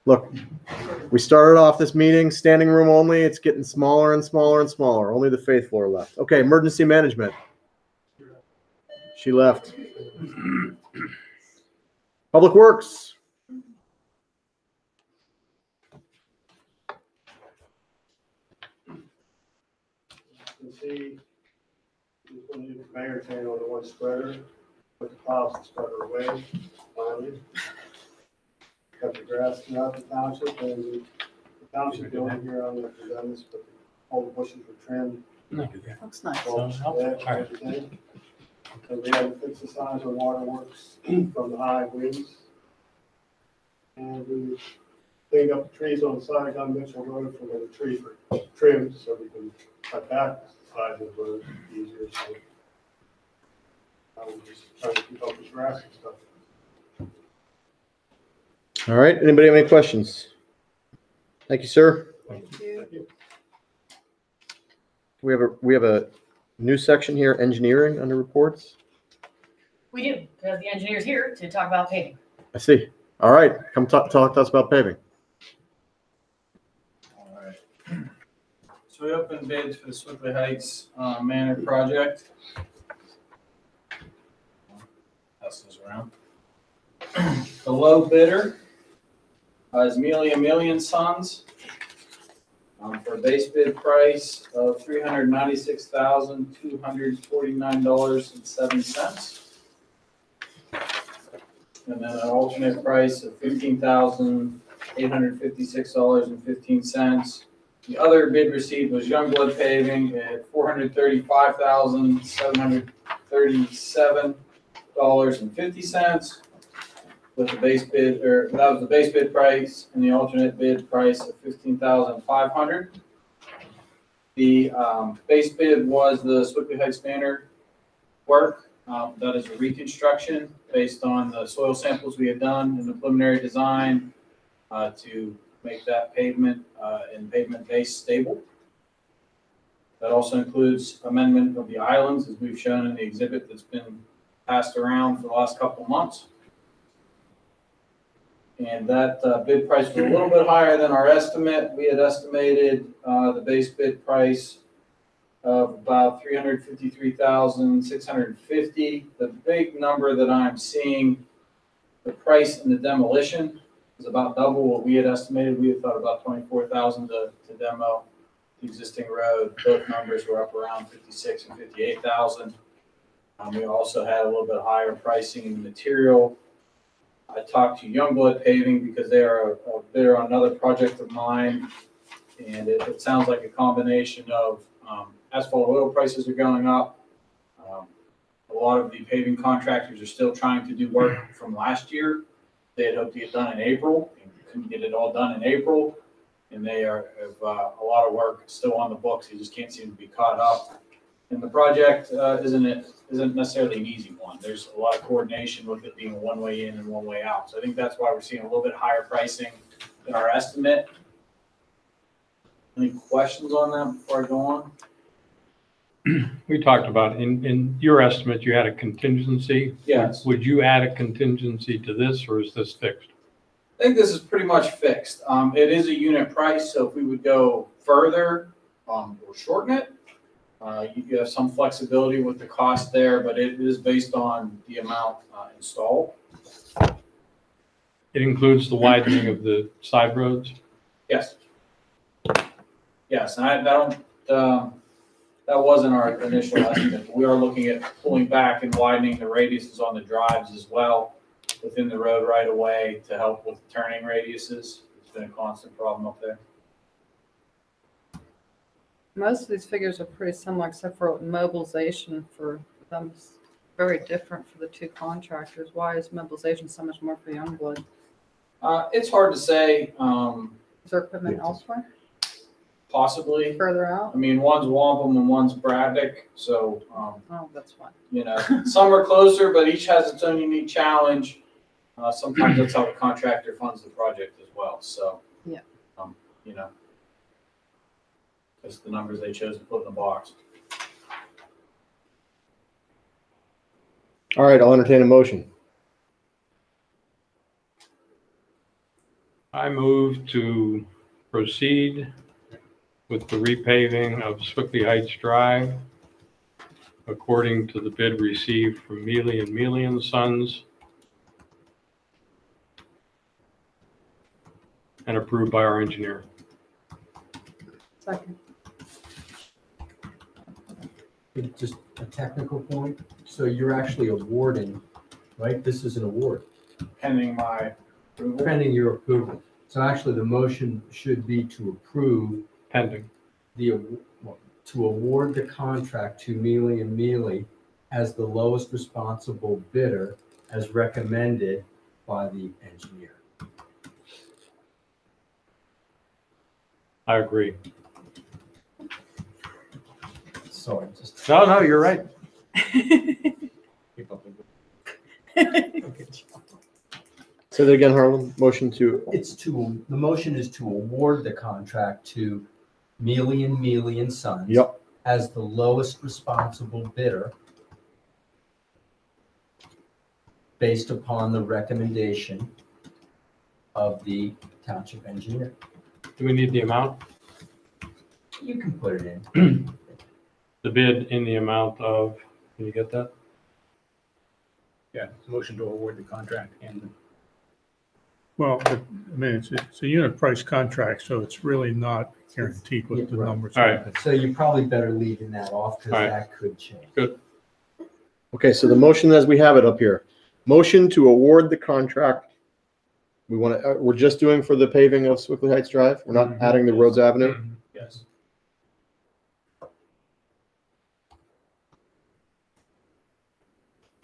Look, we started off this meeting, standing room only. It's getting smaller and smaller and smaller. Only the faithful are left. Okay, emergency management. She left. Public Works. You can see, when you put the mayor chain on the one spreader, put the piles and spreader away, finally. Cut the grass throughout the township, and the township building here, I don't know if you've done this, but all the bushes were trimmed. Looks nice. Mulch, yeah, everything. So we had to fix the signs on waterworks from the high winds. And we cleaned up the trees on the side on Mitchell Road from where the trees were trimmed, so we can cut back the size of the road easier. So I was just trying to keep up with grass and stuff. All right, anybody have any questions? Thank you, sir. Thank you. We have a new section here, engineering under reports. We do, because the engineer's here to talk about paving. I see. All right, come talk to us about paving. All right. So we opened bids for the Swickley Heights Manor project. Pass those around. The low bidder is Million Sons for a base bid price of $396,249.07. And then an alternate price of $15,856.15. The other bid received was Youngblood Paving at $435,737.50 with the base bid, or that was the base bid price, and the alternate bid price of $15,500. The base bid was the Swickley Heights Manor work. That is a reconstruction based on the soil samples we had done in the preliminary design to make that pavement and pavement base stable. That also includes amendment of the islands, as we've shown in the exhibit that's been passed around for the last couple of months. And that bid price was a little bit higher than our estimate. We had estimated the base bid price of about $353,650. The big number that I'm seeing, the price in the demolition is about double what we had estimated. We had thought about $24,000 to demo the existing road. Both numbers were up around $56,000 and $58,000. We also had a little bit higher pricing in the material. I talked to Youngblood Paving because they are a bidder on another project of mine, and it sounds like a combination of asphalt oil prices are going up. A lot of the paving contractors are still trying to do work from last year. They had hoped to get done in April and couldn't get it all done in April, and they have a lot of work still on the books. They just can't seem to be caught up. And the project isn't necessarily an easy one. There's a lot of coordination with it being one way in and one way out. So I think that's why we're seeing a little bit higher pricing than our estimate. Any questions on that before I go on? We talked about, in your estimate, you had a contingency. Yes. Would you add a contingency to this, or is this fixed? I think this is pretty much fixed. It is a unit price, so if we would go further or shorten it, you have some flexibility with the cost there, but it is based on the amount installed. It includes the widening of the side roads? Yes. Yes, and that wasn't our initial estimate. We are looking at pulling back and widening the radiuses on the drives as well within the road right away to help with turning radiuses. It's been a constant problem up there. Most of these figures are pretty similar, except for mobilization for them. It's very different for the two contractors. Why is mobilization so much more for Youngblood? It's hard to say. Is there equipment elsewhere? possibly. Further out? I mean, one's Wampum and one's Braddock, so, Oh, that's fine. you know, some are closer, but each has its own unique challenge. Sometimes that's how the contractor funds the project as well, so. Yeah. You know, that's the numbers they chose to put in the box. All right, I'll entertain a motion. I move to proceed with the repaving of Swickley Heights Drive according to the bid received from Mealy and Mealy and Sons and approved by our engineer. Second. Just a technical point. So you're actually awarding, right? This is an award, Pending my approval. pending your approval. So actually, the motion should be to approve Pending. to award the contract to Mealy and Mealy as the lowest responsible bidder as recommended by the engineer. I agree. Sorry, just. No, you're right. keep up with Say that again, Harlan. Motion to, the motion is to award the contract to Mealy and Sons. yep, As the lowest responsible bidder based upon the recommendation of the township engineer. Do we need the amount? You can put it in. The bid in the amount of, can you get that? Yeah, motion to award the contract and Well, I mean, it's a unit price contract, so it's really not guaranteed what the Right. numbers All are. right. So you probably better leaving that off because All right. that could change. okay, so the motion as we have it up here, motion to award the contract. We want to, we're just doing for the paving of Swickley Heights Drive? We're not adding the Rhodes Avenue? Yes.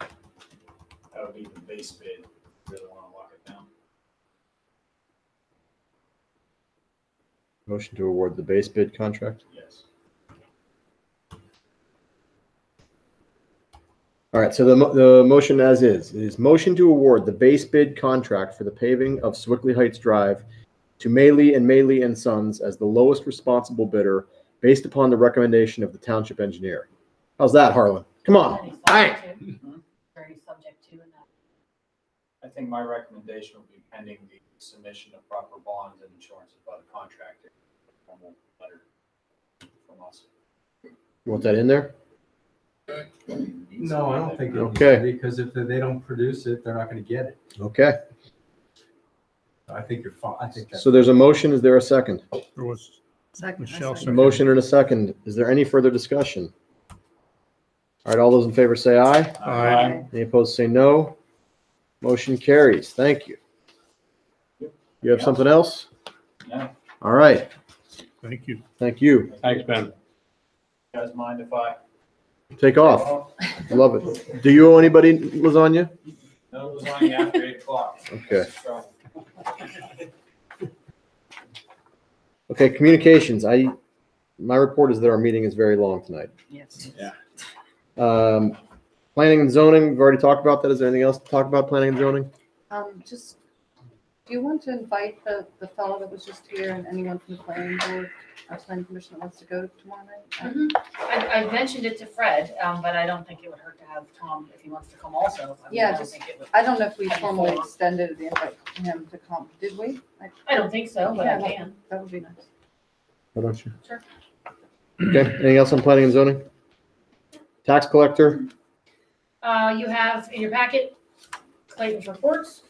That would be the base bid. Really want to lock it down. Motion to award the base bid contract. Yes. All right, so the motion as is motion to award the base bid contract for the paving of Swickley Heights Drive to Mealy and Sons as the lowest responsible bidder based upon the recommendation of the township engineer. How's that, Harlan? Come on. Any All right. subject to- or any subject to in that. I think my recommendation would be pending the submission of proper bonds and insurances by the contractor. Formal letter from us. You want that in there? No, I don't think it needs Okay. to be, because if they don't produce it, they're not going to get it. Okay. I think you're fine. I think that's. So there's a motion. Is there a second? There was Second. Michelle A second. motion and a second. Is there any further discussion? All right, all those in favor say aye. Aye. Any opposed say no. Motion carries. Thank you. You have something else? No. All right. Thank you. Thank you. Thanks, Ben. You guys mind if I? Take off. Love it. Do you owe anybody lasagna? No, it was on after 8 o'clock. Okay. Okay, communications. My report is that our meeting is very long tonight. Yes. Planning and zoning, we've already talked about that. Is there anything else to talk about planning and zoning? Just, do you want to invite the fellow that was just here and anyone from the planning board, our planning commission that wants to go tomorrow night? I mentioned it to Fred, but I don't think it would hurt to have Tom if he wants to come also. I mean, Yeah, I don't just- think it would. I don't know if we formally extended the invite to him to come. Did we? I don't think so, but I Yeah, can. That would be nice. Why don't you? Sure. Okay, anything else on planning and zoning? Tax collector? You have in your packet Clayton's reports.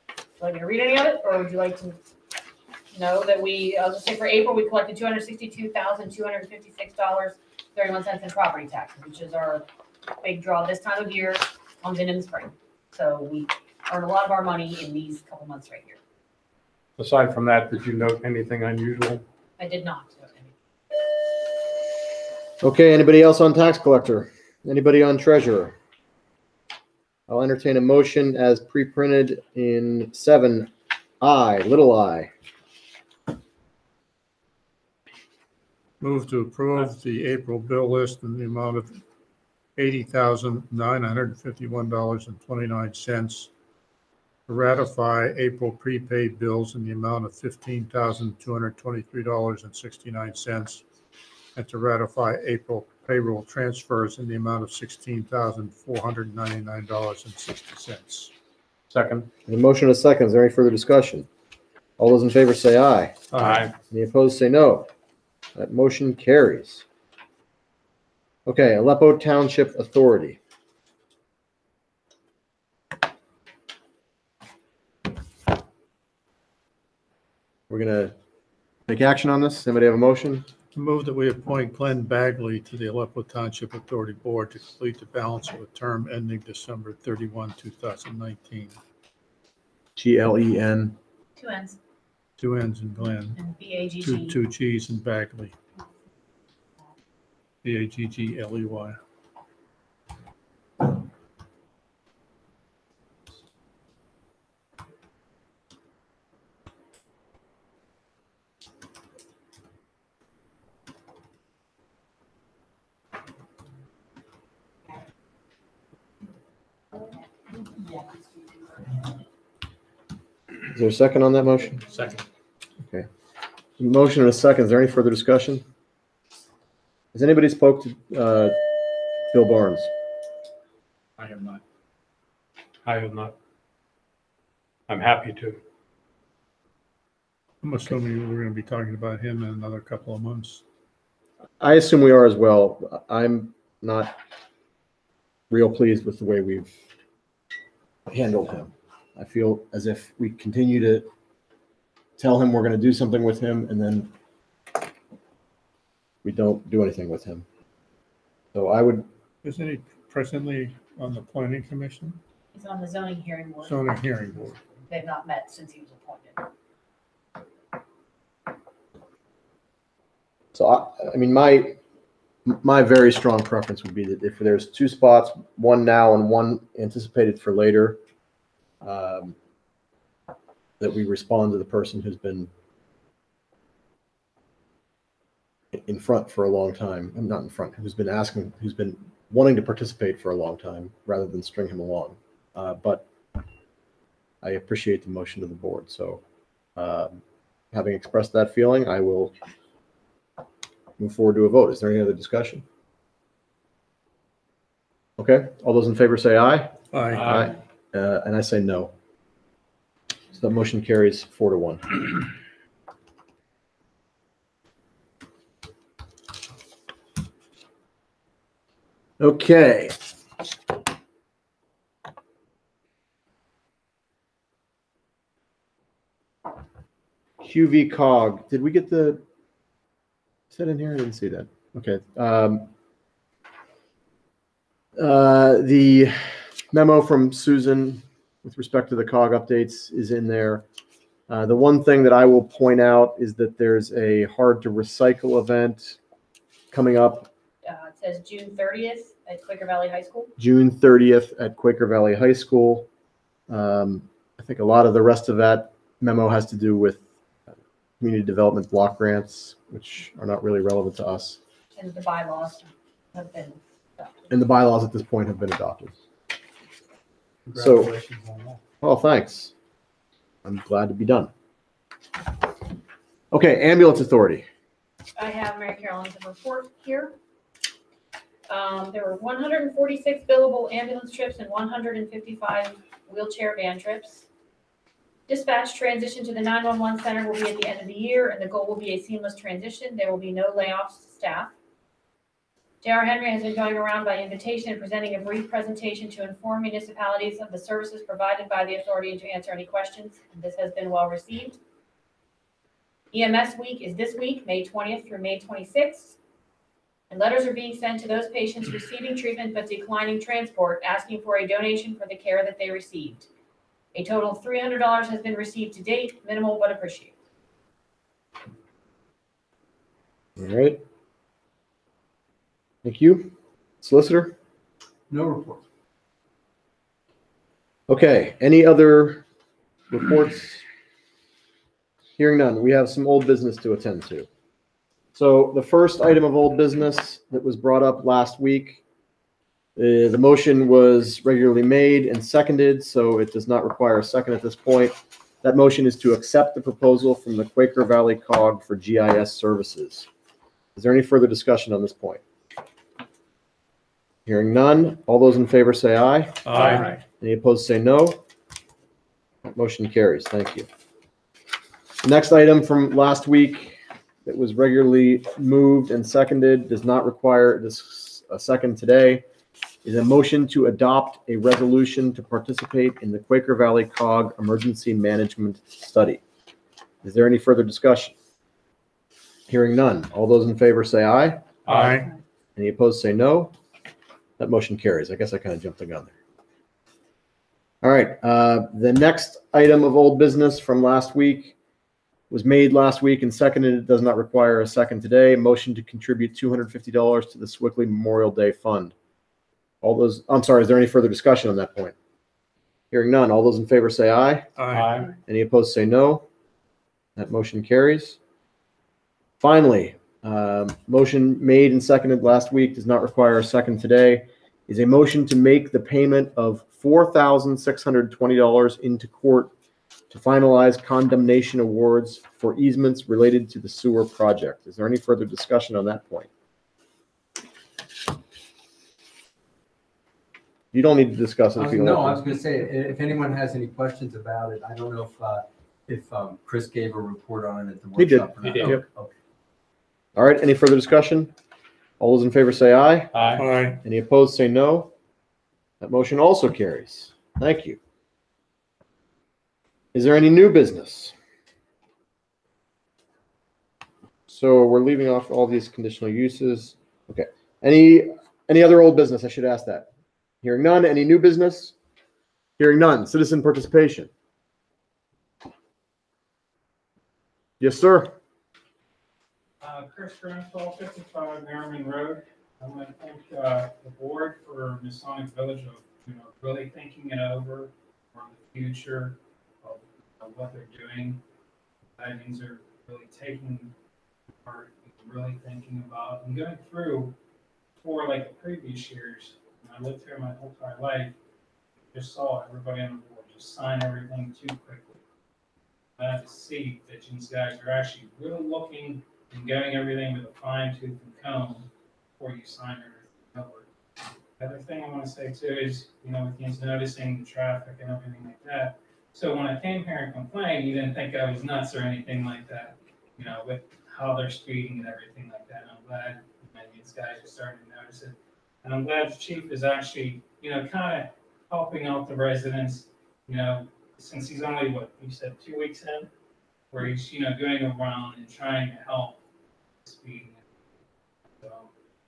Would you like me to read any of it, or would you like to know that I'll just say for April, we collected $262,256.31 in property taxes, which is our big draw this time of year, comes in the spring. So we earn a lot of our money in these couple months right here. Aside from that, did you note anything unusual? I did not. Okay, anybody else on tax collector? Anybody on treasurer? I'll entertain a motion as pre-printed in 7I, little I. Move to approve the April bill list in the amount of $80,951.29. To ratify April prepaid bills in the amount of $15,223.69. And to ratify April payroll transfers in the amount of $16,499.60. Second. The motion is second. Is there any further discussion? All those in favor say aye. Aye. Any opposed say no. That motion carries. Okay, Aleppo Township Authority. We're gonna take action on this. Anybody have a motion? Move that we appoint Glenn Bagley to the Aleppo Township Authority Board to complete the balance of a term ending December 31, 2019. GLEN. Two N's Two N's in Glenn, and BAGG. two G's in Bagley. Baggley. Is there a second on that motion? Second. Okay. Motion and a second. Is there any further discussion? Has anybody spoke to Bill Barnes? I have not. I have not. I'm happy to. I'm assuming we're going to be talking about him in another couple of months. I assume we are as well. I'm not real pleased with the way we've handled him. I feel as if we continue to tell him we're going to do something with him and then we don't do anything with him. So I would. Isn't he presently on the planning commission? He's on the zoning hearing board. Zoning hearing board. They've not met since he was appointed. So I mean, my very strong preference would be that if there's two spots, one now and one anticipated for later, that we respond to the person who's been in front for a long time. I'm not in front, who's been wanting to participate for a long time rather than string him along. But I appreciate the motion to the board. So having expressed that feeling, I will move forward to a vote. Is there any other discussion? Okay, all those in favor say aye. Aye. And I say no. So that motion carries 4-1. Okay. QV cog. Did we get the? Is that in here? I didn't see that. Okay. The memo from Susan with respect to the cog updates is in there. The one thing that I will point out is that there's a hard to recycle event coming up. It says June 30th at Quaker Valley High School. June 30th at Quaker Valley High School. I think a lot of the rest of that memo has to do with community development block grants, which are not really relevant to us. And the bylaws have been adopted. And the bylaws at this point have been adopted. So, Congratulations on that. well, thanks. I'm glad to be done. Okay, ambulance authority. I have Mary Carolyn's report here. There were 146 billable ambulance trips and 155 wheelchair van trips. Dispatch transition to the 911 center will be at the end of the year, and the goal will be a seamless transition. There will be no layoffs to staff. J.R. Henry has been going around by invitation and presenting a brief presentation to inform municipalities of the services provided by the authority and to answer any questions. And this has been well received. EMS week is this week, May 20th through May 26th. And letters are being sent to those patients receiving treatment but declining transport, asking for a donation for the care that they received. A total of $300 has been received to date, minimal but appreciated. All right. Thank you. Solicitor? No report. Okay, any other reports? Hearing none, we have some old business to attend to. So the first item of old business that was brought up last week, the motion was regularly made and seconded, so it does not require a second at this point. That motion is to accept the proposal from the Quaker Valley COG for GIS services. Is there any further discussion on this point? Hearing none. All those in favor say aye. Aye. Any opposed say no. That motion carries. Thank you. The next item from last week that was regularly moved and seconded, does not require a second today, is a motion to adopt a resolution to participate in the Quaker Valley COG Emergency Management Study. Is there any further discussion? Hearing none. All those in favor say aye. Aye. Any opposed say no. That motion carries. I guess I kind of jumped the gun there. All right. The next item of old business from last week was made last week and seconded. It does not require a second today. Motion to contribute $250 to the Swickley Memorial Day Fund. I'm sorry, is there any further discussion on that point? Hearing none. All those in favor say aye. Aye. Any opposed say no. That motion carries. Finally, motion made and seconded last week, does not require a second today, is a motion to make the payment of $4,620 into court to finalize condemnation awards for easements related to the sewer project. Is there any further discussion on that point? You don't need to discuss it if you don't No, I want was going to say, if anyone has any questions about it, I don't know if Chris gave a report on it at the He did. workshop. or not. He did. Yep. Okay. All right, any further discussion? All those in favor say aye. Aye. Aye. Any opposed say no. That motion also carries. Thank you. Is there any new business? So we're leaving off all these conditional uses. Okay. Any other old business? I should ask that. Hearing none. Any new business? Hearing none. Citizen participation. Yes, sir. Chris Grimswell, 55 Merriman Road. I want to thank the board for Masonic Village of really thinking it over for the future of what they're doing. Things are really taking part, really thinking about and going through for like the previous years. I lived here my whole entire life. Just saw everybody on the board just sign everything too quickly. I have to see that these guys are actually really looking and going everything with a fine tooth and comb before you sign everything over. The other thing I want to say too is, with things noticing the traffic and everything like that. So when I came here and complained, you didn't think I was nuts or anything like that, with how they're speeding and everything like that. And I'm glad these guys are starting to notice it. And I'm glad the chief is actually, kind of helping out the residents, since he's only, what, you said 2 weeks in? Where he's, going around and trying to help speed. So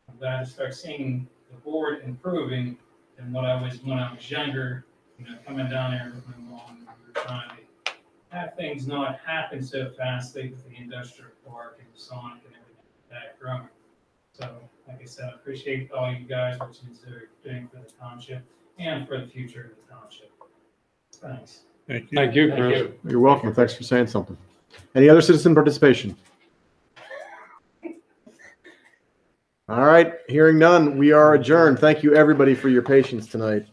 I'm glad to start seeing the board improving than what I was when I was younger, coming down there with my mom, and we were trying to have things not happen so fastly with the industrial park and Sonic and everything like that growing. So, like I said, I appreciate all you guys, what you're doing for the township and for the future of the township. Thanks. Thank you. Thank you, Thank Chris. you. You're welcome. Thanks for saying something. Any other citizen participation? All right, hearing none, we are adjourned. Thank you, everybody, for your patience tonight.